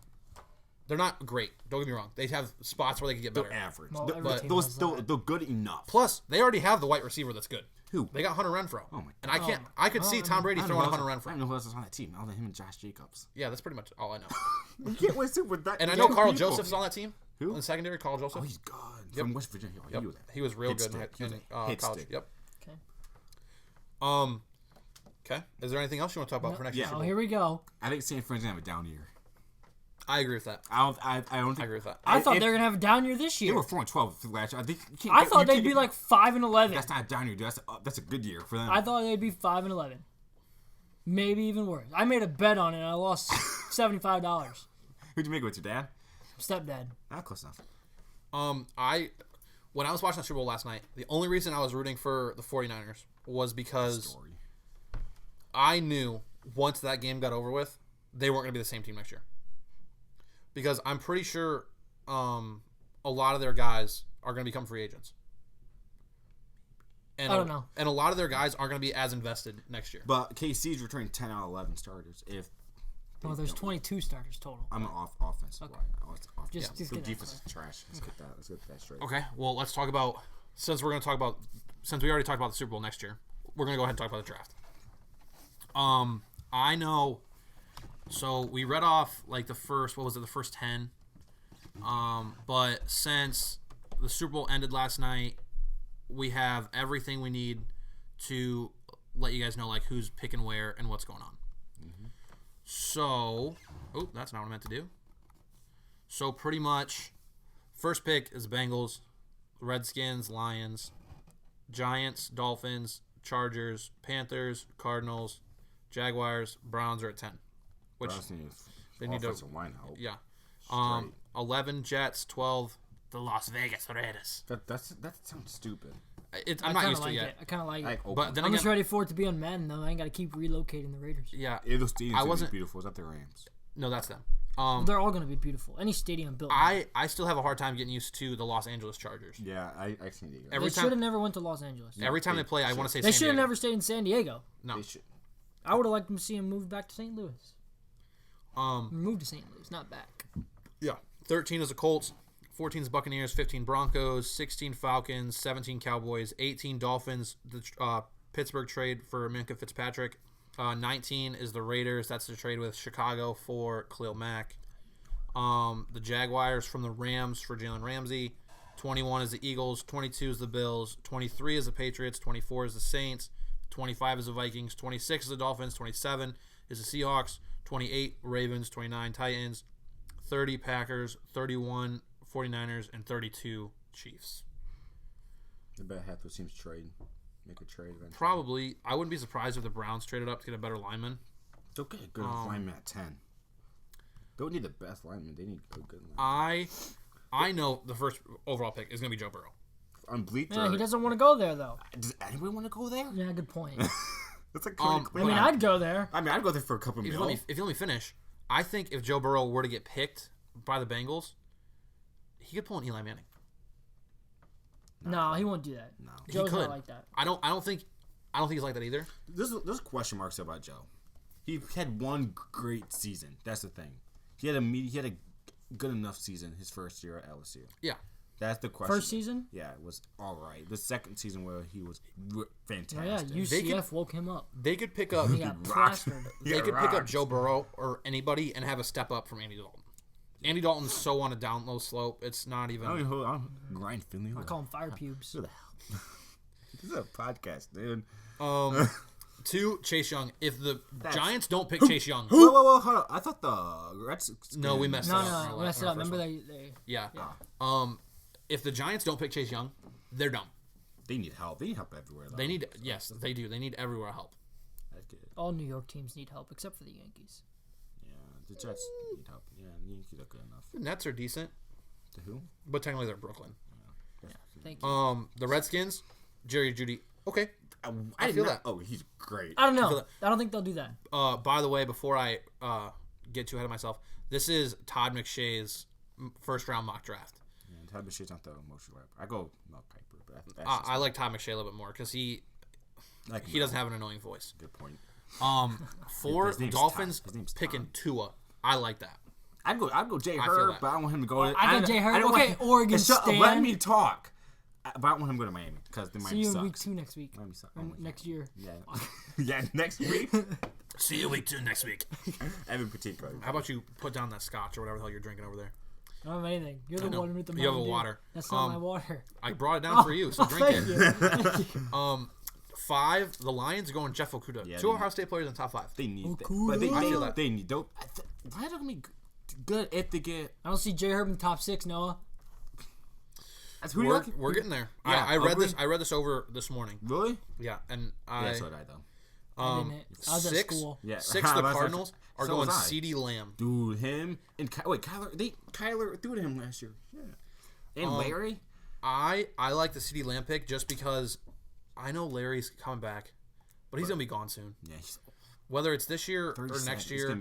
[SPEAKER 1] They're not great. Don't get me wrong. They have spots where they can get better.
[SPEAKER 2] They're average.
[SPEAKER 3] Well,
[SPEAKER 2] They're good enough.
[SPEAKER 1] Plus, they already have the white receiver that's good.
[SPEAKER 2] Who?
[SPEAKER 1] They got Hunter Renfrow.
[SPEAKER 2] Oh my
[SPEAKER 1] God. And I could see Tom Brady throwing Hunter Renfrow.
[SPEAKER 2] I don't know who else is on that team. Other than him and Josh Jacobs.
[SPEAKER 1] Yeah, that's pretty much all I know.
[SPEAKER 2] You can't win with that.
[SPEAKER 1] And I know Carl Joseph's on that team.
[SPEAKER 2] Who?
[SPEAKER 1] In the secondary, Carl Joseph.
[SPEAKER 2] Oh, he's good. From West Virginia. Oh,
[SPEAKER 1] yep. He was real good in college. Yep.
[SPEAKER 3] Okay.
[SPEAKER 1] Okay. Is there anything else you want to talk about for next year?
[SPEAKER 3] Oh, here we go.
[SPEAKER 2] I think San Francisco have a down year.
[SPEAKER 1] I agree with that.
[SPEAKER 2] I don't think.
[SPEAKER 1] I agree with that.
[SPEAKER 3] I thought they were gonna have a down year this year.
[SPEAKER 2] They were 4-12 last year.
[SPEAKER 3] I thought they'd be like 5-11.
[SPEAKER 2] That's not a down year, dude. That's a good year for them.
[SPEAKER 3] I thought they'd be 5-11. Maybe even worse. I made a bet on it and I lost $75.
[SPEAKER 2] Who'd you make it with, your dad?
[SPEAKER 3] Stepdad.
[SPEAKER 2] Not close enough.
[SPEAKER 1] When I was watching the Super Bowl last night, the only reason I was rooting for the 49ers was because I knew once that game got over with, they weren't going to be the same team next year. Because I'm pretty sure a lot of their guys are going to become free agents. And
[SPEAKER 3] I don't know.
[SPEAKER 1] And a lot of their guys aren't going to be as invested next year.
[SPEAKER 2] But KC's returning 10 out of 11 starters.
[SPEAKER 3] Well, there's 22 starters total.
[SPEAKER 2] I'm an offense.
[SPEAKER 3] Okay.
[SPEAKER 2] Just
[SPEAKER 3] get
[SPEAKER 2] defense
[SPEAKER 3] that
[SPEAKER 2] is trash. Let's get that straight.
[SPEAKER 1] Okay, well, let's talk about since we already talked about the Super Bowl next year, we're going to go ahead and talk about the draft. I know. So we read off like the first 10. But since the Super Bowl ended last night, we have everything we need to let you guys know like who's picking where and what's going on. Mm-hmm. So, that's not what I meant to do. So pretty much, first pick is Bengals, Redskins, Lions, Giants, Dolphins, Chargers, Panthers, Cardinals, Jaguars, Browns are at 10. Which they need to
[SPEAKER 2] line help.
[SPEAKER 1] Yeah. 11 Jets, 12 the Las Vegas Raiders.
[SPEAKER 2] That sounds stupid.
[SPEAKER 1] I'm not used to it yet.
[SPEAKER 3] I kind of like it.
[SPEAKER 1] But then
[SPEAKER 3] I'm just ready for it to be on Madden, though. I ain't got to keep relocating the Raiders.
[SPEAKER 1] Yeah.
[SPEAKER 2] Those stadiums are beautiful. Is that the Rams?
[SPEAKER 1] No, that's them.
[SPEAKER 3] They're all going to be beautiful. Any stadium built.
[SPEAKER 1] I still have a hard time getting used to the Los Angeles Chargers.
[SPEAKER 2] Yeah, I can't do
[SPEAKER 3] that. They should have never went to Los Angeles.
[SPEAKER 1] Every time they play, I want to say
[SPEAKER 3] they should have never stayed in San Diego.
[SPEAKER 1] No.
[SPEAKER 2] They should.
[SPEAKER 3] I would have liked to see him move back to St. Louis. Move to St. Louis, not back.
[SPEAKER 1] Yeah. 13 is the Colts. 14 is Buccaneers. 15 Broncos. 16 Falcons. 17 Cowboys. 18 Dolphins. The Pittsburgh trade for Minkah Fitzpatrick. 19 is the Raiders. That's the trade with Chicago for Khalil Mack. The Jaguars from the Rams for Jalen Ramsey. 21 is the Eagles. 22 is the Bills. 23 is the Patriots. 24 is the Saints. 25 is the Vikings. 26 is the Dolphins. 27 is the Seahawks. 28 Ravens. 29 Titans. 30 Packers. 31 49ers. And 32 Chiefs.
[SPEAKER 2] I bet half those teams make a trade eventually.
[SPEAKER 1] Probably. I wouldn't be surprised if the Browns traded up to get a better lineman.
[SPEAKER 2] They'll get a good lineman at 10. They don't need the best lineman. They need a good lineman.
[SPEAKER 1] I know the first overall pick is going to be Joe Burrow.
[SPEAKER 2] On Bleacher.
[SPEAKER 3] Yeah, he doesn't want to go there, though.
[SPEAKER 2] Does anyone want to go there?
[SPEAKER 3] Yeah, good point.
[SPEAKER 2] That's like
[SPEAKER 3] I'd go there.
[SPEAKER 2] I'd go there for a couple of
[SPEAKER 1] minutes. If you let me finish, I think if Joe Burrow were to get picked by the Bengals, he could pull an Eli Manning.
[SPEAKER 3] No, he won't do that.
[SPEAKER 2] No,
[SPEAKER 3] Joe's not like that.
[SPEAKER 1] I don't think he's like that either.
[SPEAKER 2] There's question marks about Joe. He had one great season. That's the thing. He had a good enough season his first year at LSU.
[SPEAKER 1] Yeah.
[SPEAKER 2] That's the question.
[SPEAKER 3] First season?
[SPEAKER 2] Yeah, it was all right. The second season where he was fantastic.
[SPEAKER 3] Oh, yeah, UCF woke him up.
[SPEAKER 1] They could pick up.
[SPEAKER 3] He got plastered.
[SPEAKER 1] They could pick up Joe Burrow or anybody and have a step up from Andy Dalton. Andy Dalton's so on a down low slope. It's not even.
[SPEAKER 2] Ryan Finley.
[SPEAKER 3] I call him fire pubes.
[SPEAKER 2] Who the hell? This is a podcast, dude.
[SPEAKER 1] 2, Chase Young. If the Giants don't pick Chase Young.
[SPEAKER 2] Whoa, hold on. I thought the Reds.
[SPEAKER 1] No, we messed up.
[SPEAKER 3] No, we messed up. Remember they.
[SPEAKER 1] Yeah. If the Giants don't pick Chase Young, they're done.
[SPEAKER 2] They need help. They need help everywhere, though.
[SPEAKER 1] Yes, they do. They need everywhere help.
[SPEAKER 2] That's good.
[SPEAKER 3] All New York teams need help, except for the Yankees.
[SPEAKER 2] Yeah, the Jets need help. Yeah, the Yankees are good enough.
[SPEAKER 1] The Nets are decent.
[SPEAKER 2] The who?
[SPEAKER 1] But technically they're Brooklyn.
[SPEAKER 3] Yeah, thank you.
[SPEAKER 1] The Redskins, Jerry Jeudy. Okay.
[SPEAKER 2] I
[SPEAKER 1] feel
[SPEAKER 2] not,
[SPEAKER 1] that.
[SPEAKER 2] Oh, he's great.
[SPEAKER 3] I don't know. I don't think they'll do that.
[SPEAKER 1] By the way, before I get too ahead of myself, this is Todd McShay's first round mock draft.
[SPEAKER 2] Yeah, Todd McShay's not the most reliable. I go Mel Kiper, but
[SPEAKER 1] I like Todd McShay a little bit more because he doesn't have an annoying voice.
[SPEAKER 2] Good point.
[SPEAKER 1] For Dolphins picking Tua, I like that.
[SPEAKER 2] I'd go Jay Herb, but I don't want him to go.
[SPEAKER 3] I got Jay Herb. Okay, Oregon Stan.
[SPEAKER 2] Let me talk. But I don't want him to go to Miami because the Miami
[SPEAKER 3] sucks. See you
[SPEAKER 2] sucks.
[SPEAKER 3] in week 2 next week.
[SPEAKER 2] Miami sucks.
[SPEAKER 3] Next year.
[SPEAKER 2] Yeah. Yeah, next week.
[SPEAKER 1] See you week 2 next week.
[SPEAKER 2] Evan Petico.
[SPEAKER 1] How about you put down that scotch or whatever the hell you're drinking over there?
[SPEAKER 3] I don't have anything. You're the one with the
[SPEAKER 1] You have a water.
[SPEAKER 3] That's not my water.
[SPEAKER 1] I brought it down for you, so drink
[SPEAKER 3] thank
[SPEAKER 1] it.
[SPEAKER 3] You.
[SPEAKER 1] 5, the Lions are going Jeff Okudah.
[SPEAKER 2] Yeah,
[SPEAKER 1] 2 Ohio State players in the top 5.
[SPEAKER 2] They need that.
[SPEAKER 3] Okuda.
[SPEAKER 2] But
[SPEAKER 1] I feel that.
[SPEAKER 2] They need dope. Why don't we good if they get...
[SPEAKER 3] I don't see Jay Herb in the top 6, Noah.
[SPEAKER 2] That's who
[SPEAKER 1] We're getting there.
[SPEAKER 2] Yeah,
[SPEAKER 1] I read this. I read this over this morning.
[SPEAKER 2] Really?
[SPEAKER 1] Yeah, and
[SPEAKER 2] Yeah, so did I, though.
[SPEAKER 3] I was at
[SPEAKER 1] 6,
[SPEAKER 3] school.
[SPEAKER 2] Yeah.
[SPEAKER 1] 6 the Cardinals are
[SPEAKER 2] so
[SPEAKER 1] going
[SPEAKER 2] was I.
[SPEAKER 1] CeeDee Lamb.
[SPEAKER 2] Dude, him and Kyler threw to him last year. Yeah. And Larry.
[SPEAKER 1] I like the CeeDee Lamb pick just because I know Larry's coming back, but he's gonna be gone soon.
[SPEAKER 2] Yeah.
[SPEAKER 1] Whether it's this year or
[SPEAKER 2] 37.
[SPEAKER 1] next year,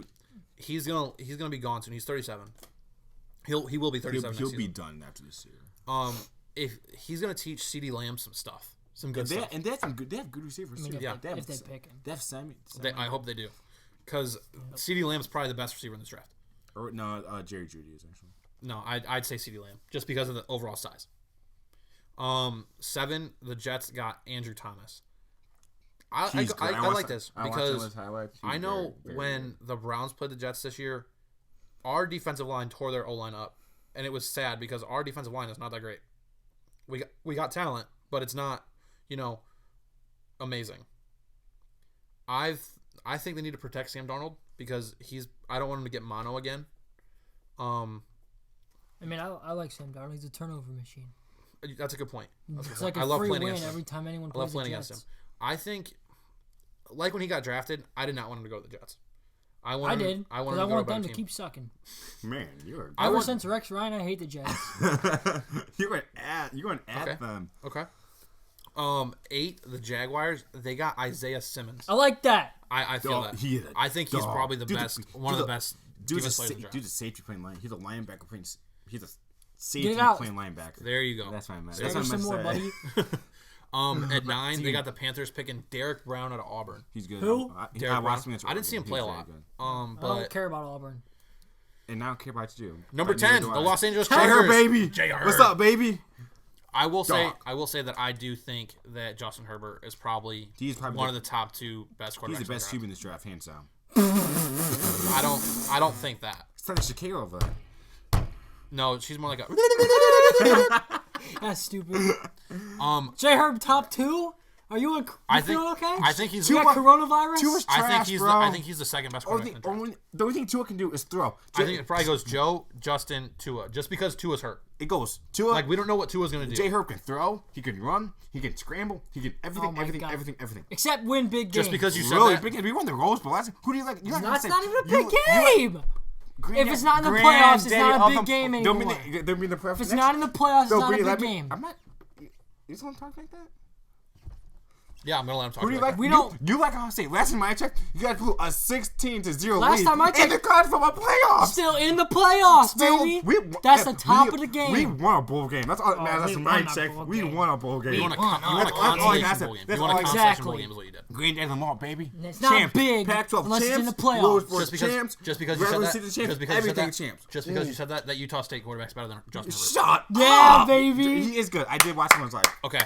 [SPEAKER 1] he's gonna be gone soon. He's 37. He will be 37.
[SPEAKER 2] He'll be done after this year.
[SPEAKER 1] If he's gonna teach CeeDee Lamb some stuff, some good stuff,
[SPEAKER 2] And they have some good. They have good receivers too.
[SPEAKER 1] Yeah.
[SPEAKER 3] If they pick him.
[SPEAKER 2] They have Sammy.
[SPEAKER 1] I hope they do, because CeeDee Lamb's probably the best receiver in this draft.
[SPEAKER 2] Or no, Jerry Jeudy is actually.
[SPEAKER 1] No, I'd say CeeDee Lamb just because of the overall size. 7, the Jets got Andrew Thomas. I like this because I know when the Browns played the Jets this year, our defensive line tore their O-line up, and it was sad because our defensive line is not that great. We got talent, but it's not, amazing. I think they need to protect Sam Darnold because I don't want him to get mono again.
[SPEAKER 3] I mean, I like Sam Darnold. He's a turnover machine.
[SPEAKER 1] That's a good point.
[SPEAKER 3] It's like a free win every time anyone plays the Jets.
[SPEAKER 1] Against him. I think, like when he got drafted, I did not want him to go to the Jets. I
[SPEAKER 3] did.
[SPEAKER 1] I
[SPEAKER 3] want them to keep sucking.
[SPEAKER 2] Man, you're.
[SPEAKER 3] Ever since Rex Ryan, I hate the Jets.
[SPEAKER 2] you're going at them.
[SPEAKER 1] Okay. 8, the Jaguars. They got Isaiah Simmons.
[SPEAKER 3] I like that.
[SPEAKER 1] I feel that. I think he's probably the best. One of the best. Dude's a
[SPEAKER 2] safety playing line. He's a linebacker playing. He's a safety playing linebacker.
[SPEAKER 1] There you go.
[SPEAKER 2] That's what I meant.
[SPEAKER 3] That's what I meant to say.
[SPEAKER 1] At 9, they got the Panthers picking Derek Brown out of Auburn.
[SPEAKER 2] He's good.
[SPEAKER 3] Who?
[SPEAKER 2] I watched him.
[SPEAKER 1] I didn't see him play a lot. But
[SPEAKER 3] I don't care about Auburn.
[SPEAKER 2] And I don't care about you.
[SPEAKER 1] Number 10, the Los Angeles
[SPEAKER 2] Chargers.
[SPEAKER 1] baby.
[SPEAKER 2] What's up, baby?
[SPEAKER 1] I will say that I do think that Justin Herbert is probably one of the top 2 best quarterbacks.
[SPEAKER 2] He's the best QB in this draft, hands down.
[SPEAKER 1] I don't think that.
[SPEAKER 2] It's not Shakira over there.
[SPEAKER 1] No, she's more like a.
[SPEAKER 3] That's stupid. J Herb top 2? Are you okay?
[SPEAKER 1] I think he's.
[SPEAKER 3] You got coronavirus?
[SPEAKER 2] Tua's trash,
[SPEAKER 1] I think he's the second best quarterback.
[SPEAKER 2] The only thing Tua can do is throw.
[SPEAKER 1] I think it probably goes Joe, Justin, Tua, just because Tua's hurt.
[SPEAKER 2] It goes Tua.
[SPEAKER 1] Like we don't know what Tua's gonna do.
[SPEAKER 2] J Herb can throw. He can run. He can scramble. He can everything.
[SPEAKER 3] Except win big games.
[SPEAKER 1] Just because you said
[SPEAKER 2] really,
[SPEAKER 1] that.
[SPEAKER 2] we won the Rose Bowl. Who do you like?
[SPEAKER 3] That's not even a big game. If it's not in the playoffs, it's not a big game anymore. If it's not in the playoffs, it's not a big game.
[SPEAKER 2] I'm not. You just want to talk like that?
[SPEAKER 1] Yeah, I'm gonna let him talk.
[SPEAKER 2] Who do you like? You like Ohio State? Last time I checked, you guys blew a 16-0
[SPEAKER 3] Last
[SPEAKER 2] lead
[SPEAKER 3] time I checked,
[SPEAKER 2] in the college football playoffs.
[SPEAKER 3] Still in the playoffs, baby. That's the top of the game.
[SPEAKER 2] We won a bowl game. That's all that matters. Last time I checked, we won a bowl game.
[SPEAKER 1] You won a consolation bowl game. You won a consolation bowl game is what you did.
[SPEAKER 2] Green Day Lamar, baby.
[SPEAKER 3] It's not big
[SPEAKER 2] Pac-12
[SPEAKER 3] unless it's in the
[SPEAKER 2] champs.
[SPEAKER 3] playoffs.
[SPEAKER 1] Just because you said that Utah State quarterback's better than Justin Herbert.
[SPEAKER 2] Shut up.
[SPEAKER 3] Yeah, baby.
[SPEAKER 2] He is good. I did watch him. I was like,
[SPEAKER 1] okay.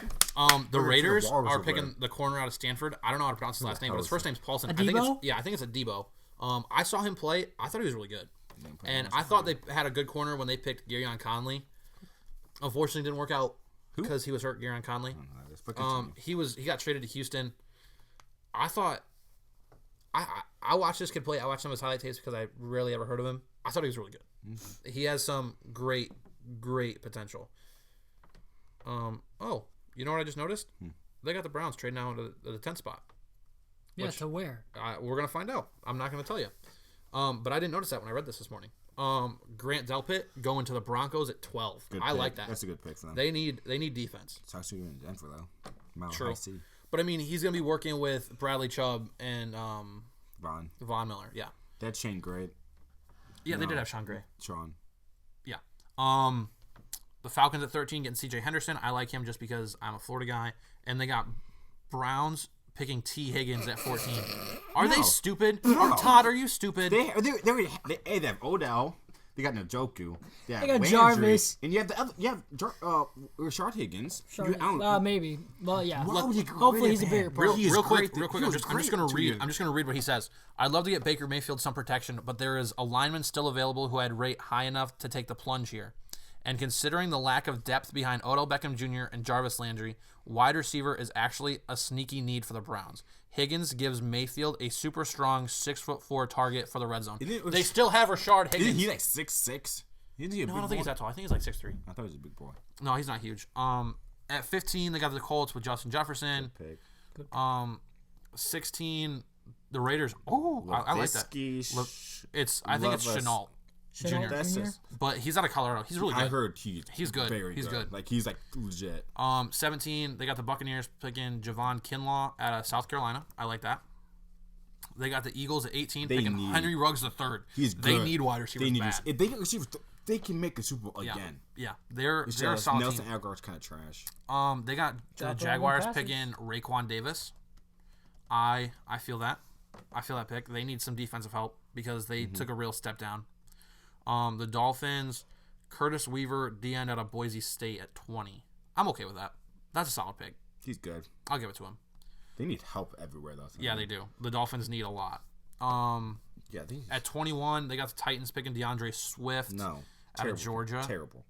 [SPEAKER 1] The Raiders are picking the corner out of Stanford. I don't know how to pronounce his last name, but his first name's Paulson. I think it's a Debo. I saw him play. I thought he was really good. And I thought they had a good corner when they picked Garyon Conley. Unfortunately, it didn't work out because he was hurt, Garyon Conley. He got traded to Houston. I thought I watched this kid play. I watched some of his highlight tapes because I rarely ever heard of him. I thought he was really good. Mm-hmm. He has some great potential. Oh, you know what I just noticed? They got the Browns trading now into the 10th spot.
[SPEAKER 3] Yeah, to where?
[SPEAKER 1] We're going to find out. I'm not going to tell you. But I didn't notice that when I read this morning. Grant Delpit going to the Broncos at 12. I like that.
[SPEAKER 2] That's a good pick for them.
[SPEAKER 1] They need defense.
[SPEAKER 2] It's actually in Denver, though.
[SPEAKER 1] True. But I mean, he's gonna be working with Bradley Chubb and Von Miller. Yeah.
[SPEAKER 2] That's Shane Gray.
[SPEAKER 1] Yeah, they did have Sean Gray.
[SPEAKER 2] Sean.
[SPEAKER 1] Yeah. The Falcons at 13 getting C.J. Henderson. I like him just because I'm a Florida guy. And they got Browns picking T. Higgins at 14. Are they stupid? No. Todd, are you stupid?
[SPEAKER 2] They have Odell. They got Njoku. They
[SPEAKER 3] got
[SPEAKER 2] Landry,
[SPEAKER 3] Jarvis.
[SPEAKER 2] And you have the other. You have Rashard Higgins.
[SPEAKER 3] Maybe. Well, yeah.
[SPEAKER 2] Hopefully
[SPEAKER 3] he's a bigger player.
[SPEAKER 1] Real quick. I'm just gonna read what he says. I'd love to get Baker Mayfield some protection, but there is a lineman still available who I'd rate high enough to take the plunge here. And considering the lack of depth behind Odell Beckham Jr. and Jarvis Landry, wide receiver is actually a sneaky need for the Browns. Higgins gives Mayfield a super strong 6'4" target for the red zone. They still have Rashard Higgins.
[SPEAKER 2] Isn't he like 6'6"? Isn't he a big
[SPEAKER 1] I don't think he's that tall. I think he's like 6'3".
[SPEAKER 2] I thought he was a big boy.
[SPEAKER 1] No, he's not huge. At 15, they got the Colts with Justin Jefferson.
[SPEAKER 2] Good pick.
[SPEAKER 1] 16, the Raiders. Oh, I like that. I think it's Chenault. Jr. But he's out of Colorado. He's really good.
[SPEAKER 2] I heard
[SPEAKER 1] he's good. He's good.
[SPEAKER 2] Like he's like legit.
[SPEAKER 1] 17, they got the Buccaneers picking Javon Kinlaw out of South Carolina. I like that. They got the Eagles at 18 picking Henry Ruggs III.
[SPEAKER 2] He's good.
[SPEAKER 1] They need wide receivers bad.
[SPEAKER 2] If they get receivers, they can make a Super Bowl again.
[SPEAKER 1] Yeah, they're a solid
[SPEAKER 2] Nelson
[SPEAKER 1] team.
[SPEAKER 2] Aguilar's kind of trash.
[SPEAKER 1] They got the Jaguars picking Raekwon Davis. I feel that. I feel that pick. They need some defensive help because they took a real step down. The Dolphins, Curtis Weaver, D-end out of Boise State at 20. I'm okay with that. That's a solid pick.
[SPEAKER 2] He's good.
[SPEAKER 1] I'll give it to him.
[SPEAKER 2] They need help everywhere, though.
[SPEAKER 1] Yeah, they do. The Dolphins need a lot. At 21, they got the Titans picking DeAndre Swift out of Georgia.
[SPEAKER 2] Terrible.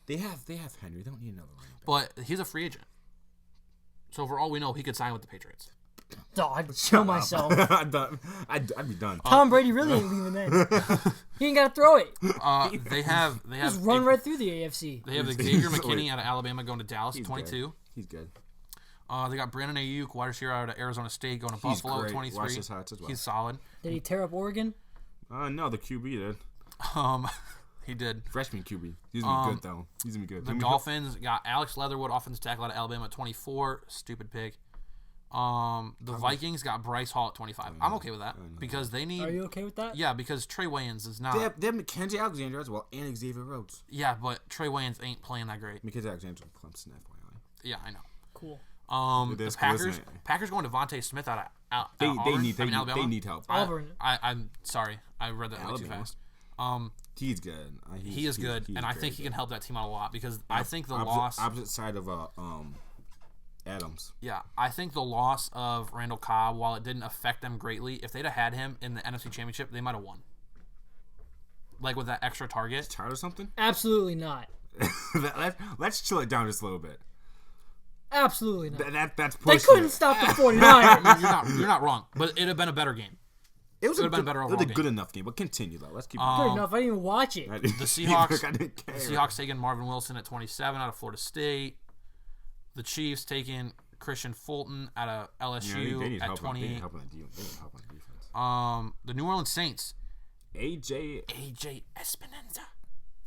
[SPEAKER 2] They have Henry. They don't need another running back.
[SPEAKER 1] But he's a free agent. So for all we know, he could sign with the Patriots.
[SPEAKER 3] Oh, I'd kill myself.
[SPEAKER 2] I'd be done.
[SPEAKER 3] Tom Brady really ain't leaving then. He ain't got to throw it.
[SPEAKER 1] They have
[SPEAKER 3] just run right through the AFC.
[SPEAKER 1] They have Xavier McKinney out of Alabama going to Dallas, 22.
[SPEAKER 2] Good. He's good.
[SPEAKER 1] They got Brandon Ayuk, wide receiver out of Arizona State, going to Buffalo, 23.
[SPEAKER 2] Watch his highlights as well.
[SPEAKER 1] He's solid.
[SPEAKER 3] Did he tear up Oregon?
[SPEAKER 2] No, the QB did.
[SPEAKER 1] He did.
[SPEAKER 2] Freshman QB. He's gonna be good though. He's gonna be good.
[SPEAKER 1] The Dolphins got Alex Leatherwood, offensive tackle out of Alabama, at 24. Stupid pick. The Vikings got Bryce Hall at 25. I'm okay with that because they need.
[SPEAKER 3] Are you okay with that?
[SPEAKER 1] Yeah, because Trey Wayans is not.
[SPEAKER 2] They have Mackenzie Alexander as well and Xavier Rhodes.
[SPEAKER 1] Yeah, but Trey Wayans ain't playing that great.
[SPEAKER 2] Mackenzie Alexander from Clemson, FYI.
[SPEAKER 1] Yeah, I know.
[SPEAKER 3] Cool.
[SPEAKER 1] The Packers going Devontae Smith out of Auburn. Alabama.
[SPEAKER 2] They need help.
[SPEAKER 3] Auburn.
[SPEAKER 1] I'm sorry, I read that way too fast.
[SPEAKER 2] He's good.
[SPEAKER 1] He is good, and I think he can help that team out a lot because I think the loss
[SPEAKER 2] opposite side of Adams.
[SPEAKER 1] Yeah, I think the loss of Randall Cobb, while it didn't affect them greatly, if they'd have had him in the NFC Championship, they might have won. Like with that extra target.
[SPEAKER 2] Tired or something?
[SPEAKER 3] Absolutely not.
[SPEAKER 2] Let's chill it down just a little bit.
[SPEAKER 3] Absolutely not.
[SPEAKER 2] That's
[SPEAKER 3] they couldn't stop the 49ers.
[SPEAKER 1] You're not wrong, but it'd have been a better game.
[SPEAKER 2] It would have been a better overall game. It was a good enough game, but continue though. Let's keep
[SPEAKER 3] going. Good enough. I didn't even watch it.
[SPEAKER 1] The Seahawks taking Marvin Wilson at 27 out of Florida State. The Chiefs taking Christian Fulton out of LSU at 28.
[SPEAKER 2] They need help on the defense.
[SPEAKER 1] The New Orleans Saints.
[SPEAKER 2] AJ
[SPEAKER 1] Espinosa.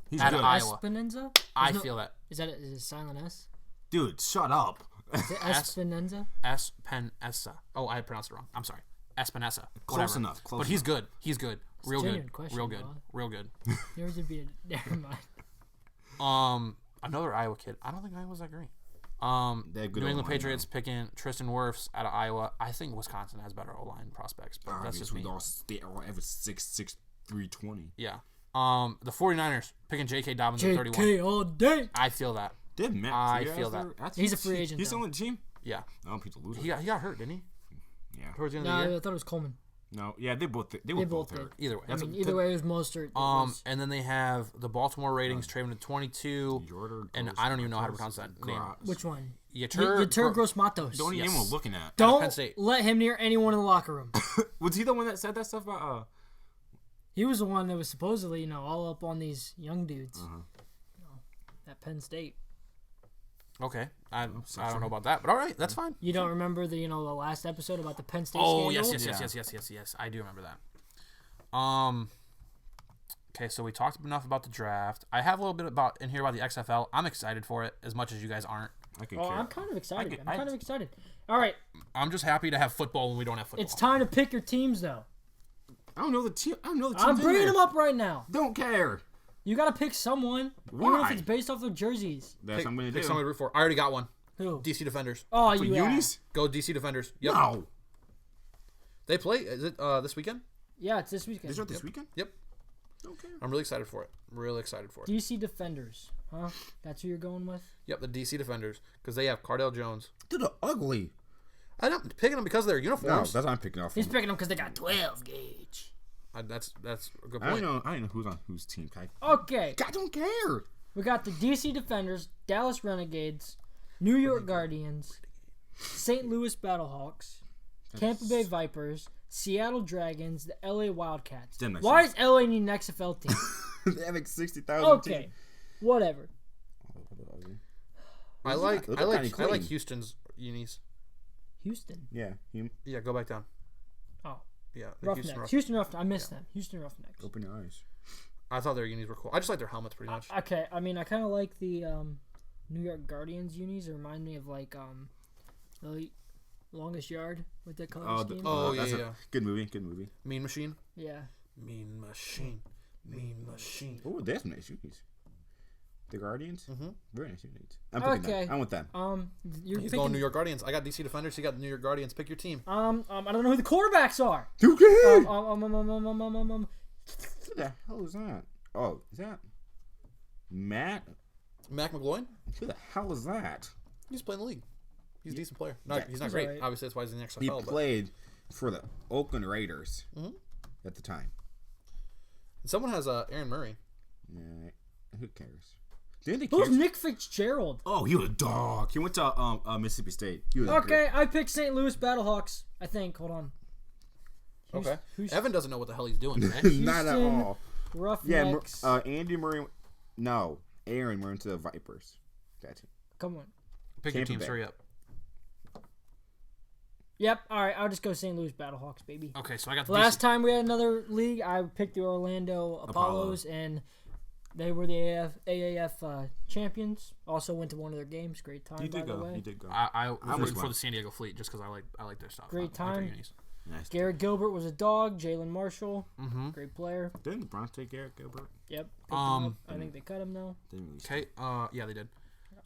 [SPEAKER 2] He's
[SPEAKER 1] out
[SPEAKER 2] good.
[SPEAKER 1] of Iowa.
[SPEAKER 3] Espinosa?
[SPEAKER 1] I feel that.
[SPEAKER 3] Is it silent S?
[SPEAKER 2] Dude, shut up.
[SPEAKER 3] Is it Espinosa?
[SPEAKER 1] Espinosa. Oh, I pronounced it wrong. I'm sorry. Espinosa.
[SPEAKER 2] Close enough.
[SPEAKER 1] But he's good. He's good. Real good. Real good.
[SPEAKER 3] Yours would be never mind.
[SPEAKER 1] Another Iowa kid. I don't think Iowa's that great. New England Patriots picking Tristan Wirfs out of Iowa. I think Wisconsin has better O-line prospects, but that's just me.
[SPEAKER 2] They all have 6'6", 320.
[SPEAKER 1] Yeah. The 49ers picking J.K. Dobbins at 31.
[SPEAKER 3] J.K. all day.
[SPEAKER 1] I feel that.
[SPEAKER 2] I
[SPEAKER 1] feel that.
[SPEAKER 3] He's a free agent.
[SPEAKER 2] He's still on the team?
[SPEAKER 1] Yeah.
[SPEAKER 2] I don't think he'll lose.
[SPEAKER 1] He got hurt, didn't he?
[SPEAKER 2] Yeah.
[SPEAKER 1] Towards the end of the year?
[SPEAKER 3] I thought it was Coleman.
[SPEAKER 2] No, yeah, they were both hurt.
[SPEAKER 1] Either way.
[SPEAKER 3] Either way, it was Mostert.
[SPEAKER 1] And then they have the Baltimore ratings trading to 22, and I don't even know how to pronounce that name.
[SPEAKER 3] Which one?
[SPEAKER 1] Yetur
[SPEAKER 3] Gross-Matos.
[SPEAKER 2] Don't even know what we're looking at.
[SPEAKER 3] Don't let him near anyone in the locker room.
[SPEAKER 2] Was he the one that said that stuff about?
[SPEAKER 3] He was the one that was supposedly, all up on these young dudes. At Penn State.
[SPEAKER 1] Okay, I don't know about that, but all right, that's fine.
[SPEAKER 3] You don't remember the the last episode about the Penn State
[SPEAKER 1] scandal? Yes. I do remember that. Okay, so we talked enough about the draft. I have a little bit in here about the XFL. I'm excited for it as much as you guys aren't.
[SPEAKER 2] I can
[SPEAKER 3] Oh,
[SPEAKER 2] care.
[SPEAKER 3] I'm kind of excited. I'm kind of excited. All right.
[SPEAKER 1] I'm just happy to have football when we don't have football.
[SPEAKER 3] It's time to pick your teams, though.
[SPEAKER 2] I don't know the team.
[SPEAKER 3] I'm bringing them up right now.
[SPEAKER 2] Don't care.
[SPEAKER 3] You got to pick someone.
[SPEAKER 2] Why?
[SPEAKER 3] Even if it's based off their jerseys.
[SPEAKER 2] That's what I'm going to
[SPEAKER 1] Pick
[SPEAKER 2] do.
[SPEAKER 1] someone to root for. I already got one.
[SPEAKER 3] Who?
[SPEAKER 1] DC Defenders.
[SPEAKER 3] Oh,
[SPEAKER 2] For
[SPEAKER 3] you
[SPEAKER 2] unis?
[SPEAKER 1] Go DC Defenders. Yep.
[SPEAKER 2] No.
[SPEAKER 1] They play. Is it this weekend?
[SPEAKER 3] Yeah, it's this weekend.
[SPEAKER 2] Is it this weekend?
[SPEAKER 1] Yep.
[SPEAKER 2] Okay.
[SPEAKER 1] I'm really excited for it. Really excited for it.
[SPEAKER 3] DC Defenders. Huh? That's who you're going with?
[SPEAKER 1] Yep, the DC Defenders. Because they have Cardell Jones.
[SPEAKER 2] Dude, they're ugly.
[SPEAKER 1] I'm picking them because of their
[SPEAKER 2] No,
[SPEAKER 1] uniforms.
[SPEAKER 2] that's what I'm picking off.
[SPEAKER 3] He's picking them because they got 12 gauge.
[SPEAKER 1] That's a good
[SPEAKER 2] I
[SPEAKER 1] point.
[SPEAKER 2] don't know who's on whose team.
[SPEAKER 3] Okay.
[SPEAKER 2] I don't care.
[SPEAKER 3] We got the DC Defenders, Dallas Renegades, New York Guardians, St. Louis Battlehawks, Tampa Bay Vipers, Seattle Dragons, the LA Wildcats. Why does LA need an XFL team?
[SPEAKER 2] They have like 60,000
[SPEAKER 3] Okay. Whatever.
[SPEAKER 1] I like Houston's unis.
[SPEAKER 3] Houston.
[SPEAKER 2] Yeah.
[SPEAKER 1] Yeah, go back down.
[SPEAKER 3] Oh.
[SPEAKER 1] Yeah, the
[SPEAKER 3] Roughnecks. Houston Roughnecks. I missed them. Houston Roughnecks.
[SPEAKER 2] Open your eyes.
[SPEAKER 1] I thought their unis were cool. I just like their helmets pretty much.
[SPEAKER 3] Okay. I mean, I kind of like the New York Guardians unis. It remind me of like the Longest Yard with the color scheme.
[SPEAKER 1] Yeah.
[SPEAKER 2] Good movie. Good movie.
[SPEAKER 1] Mean Machine.
[SPEAKER 3] Yeah.
[SPEAKER 1] Mean Machine. Mean Machine.
[SPEAKER 2] Oh, that's nice unis. The Guardians.
[SPEAKER 1] Mm-hmm.
[SPEAKER 2] Very nice unis. I'm picking them. I'm with them.
[SPEAKER 1] He's going New York Guardians. I got DC Defenders. You got the New York Guardians. Pick your team.
[SPEAKER 3] I don't know who the quarterbacks are.
[SPEAKER 2] Who cares?
[SPEAKER 3] Who
[SPEAKER 2] the hell is that? Oh, is that Matt
[SPEAKER 1] McGloin?
[SPEAKER 2] Who the hell is that?
[SPEAKER 1] He's playing the league. He's a decent player. He's not great. Right. Obviously, that's why he's in the XFL.
[SPEAKER 2] He played for the Oakland Raiders at the time.
[SPEAKER 1] And someone has Aaron Murray.
[SPEAKER 2] Yeah, who cares?
[SPEAKER 3] Who's Nick Fitzgerald?
[SPEAKER 2] Oh, he was a dog. He went to Mississippi State. He was
[SPEAKER 3] okay, I picked St. Louis Battlehawks. I think. Hold on.
[SPEAKER 1] Okay. Evan doesn't know what the hell he's doing, man.
[SPEAKER 2] Not at all.
[SPEAKER 3] Roughnecks.
[SPEAKER 2] Yeah, Andy Murray. No, Aaron went to the Vipers. That's it.
[SPEAKER 3] Come on.
[SPEAKER 1] Pick your team. Hurry up.
[SPEAKER 3] Yep. All right. I'll just go St. Louis Battlehawks, baby.
[SPEAKER 1] Okay, so I got the
[SPEAKER 3] last time we had another league. I picked the Orlando Apollos, and they were the AAF champions. Also went to one of their games. Great time. You did go.
[SPEAKER 2] You did go.
[SPEAKER 1] I was rooting for the San Diego Fleet just because I like their stuff.
[SPEAKER 3] Great time.
[SPEAKER 2] Nice.
[SPEAKER 3] Garrett Gilbert was a dog. Jalen Marshall, great player.
[SPEAKER 2] Didn't the Browns take Garrett Gilbert?
[SPEAKER 3] Yep. I think they cut him though.
[SPEAKER 1] Okay. Yeah, they did.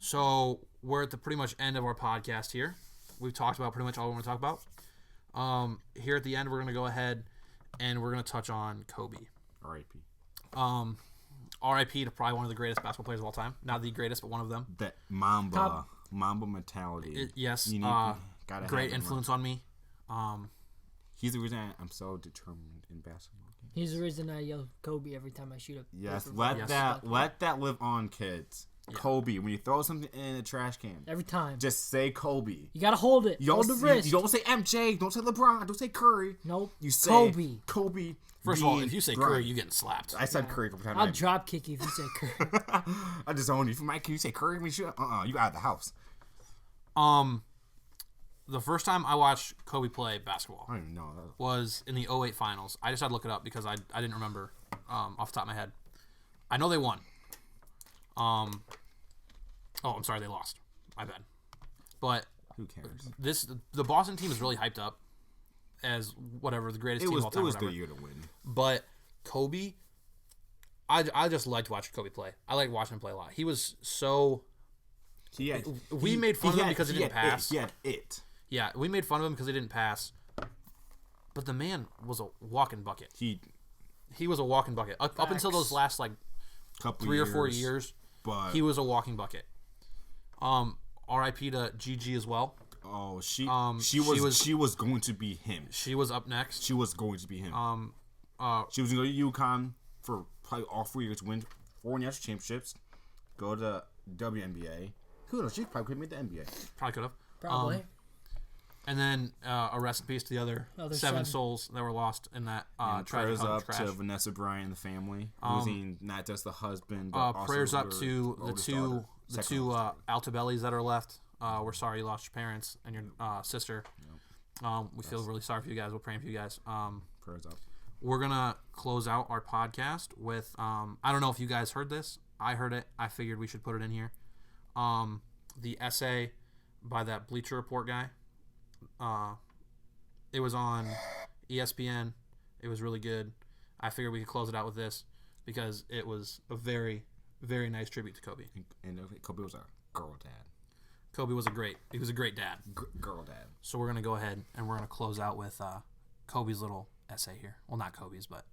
[SPEAKER 1] So we're at the pretty much end of our podcast here. We've talked about pretty much all we want to talk about. Here at the end, we're gonna go ahead and we're gonna touch on Kobe.
[SPEAKER 2] R.I.P.
[SPEAKER 1] R.I.P. to probably one of the greatest basketball players of all time. Not the greatest, but one of them.
[SPEAKER 2] That Mamba mentality.
[SPEAKER 1] Yes. Great influence on me.
[SPEAKER 2] He's the reason I'm so determined in basketball games.
[SPEAKER 3] He's the reason I yell Kobe every time I shoot up.
[SPEAKER 2] Yes, let that live on, kids. Yeah. Kobe, when you throw something in a trash can,
[SPEAKER 3] every time,
[SPEAKER 2] just say Kobe.
[SPEAKER 3] You gotta hold it. Hold the wrist.
[SPEAKER 2] You don't say MJ. Don't say LeBron. Don't say Curry.
[SPEAKER 3] Nope.
[SPEAKER 2] You say Kobe.
[SPEAKER 1] First of all, if you say Curry, you're getting slapped.
[SPEAKER 2] I said Curry a couple times.
[SPEAKER 3] I'll drop kick you if you say Curry.
[SPEAKER 2] I disown you. Mike, can you say Curry when you shoot? You out of the house.
[SPEAKER 1] The first time I watched Kobe play basketball
[SPEAKER 2] I don't even know
[SPEAKER 1] was in the 2008 finals. I just had to look it up because I didn't remember off the top of my head. I know they won. I'm sorry, they lost. My bad. But
[SPEAKER 2] who cares?
[SPEAKER 1] The Boston team is really hyped up as whatever the greatest team of all time.
[SPEAKER 2] It was the year to win.
[SPEAKER 1] But Kobe, I just liked watching Kobe play. I liked watching him play a lot. He was so. We made fun of him because he didn't pass.
[SPEAKER 2] He had it.
[SPEAKER 1] Yeah, we made fun of him because he didn't pass. But the man was a walking bucket. He was a walking bucket up until those last
[SPEAKER 2] couple
[SPEAKER 1] 3 or 4 years.
[SPEAKER 2] But
[SPEAKER 1] he was a walking bucket. R.I.P. to Gigi as well.
[SPEAKER 2] Oh, she was going to be him.
[SPEAKER 1] She was up next.
[SPEAKER 2] She was going to be him. She was going to go to UConn for probably all 4 years, win 4 national championships, go to WNBA. Who knows? She probably could have made the NBA.
[SPEAKER 1] Probably could have.
[SPEAKER 3] Probably.
[SPEAKER 1] And then a rest in peace to the other seven souls that were lost in that tragic
[SPEAKER 2] prayers up
[SPEAKER 1] crash.
[SPEAKER 2] to Vanessa Bryant and the family, losing not just the husband, but also
[SPEAKER 1] prayers up to the two Altabellis that are left. We're sorry you lost your parents and your sister. Yep. We feel really sorry for you guys. We're praying for you guys.
[SPEAKER 2] Prayers up.
[SPEAKER 1] We're gonna close out our podcast with I don't know if you guys heard this. I heard it. I figured we should put it in here. the essay by that Bleacher Report guy. It was on ESPN. It was really good. I figured we could close it out with this because it was a very, very nice tribute to Kobe.
[SPEAKER 2] And Kobe was a girl dad.
[SPEAKER 1] Kobe was he was a great dad.
[SPEAKER 2] Girl dad.
[SPEAKER 1] So we're going to go ahead and we're going to close out with Kobe's little essay here. Well, not Kobe's, but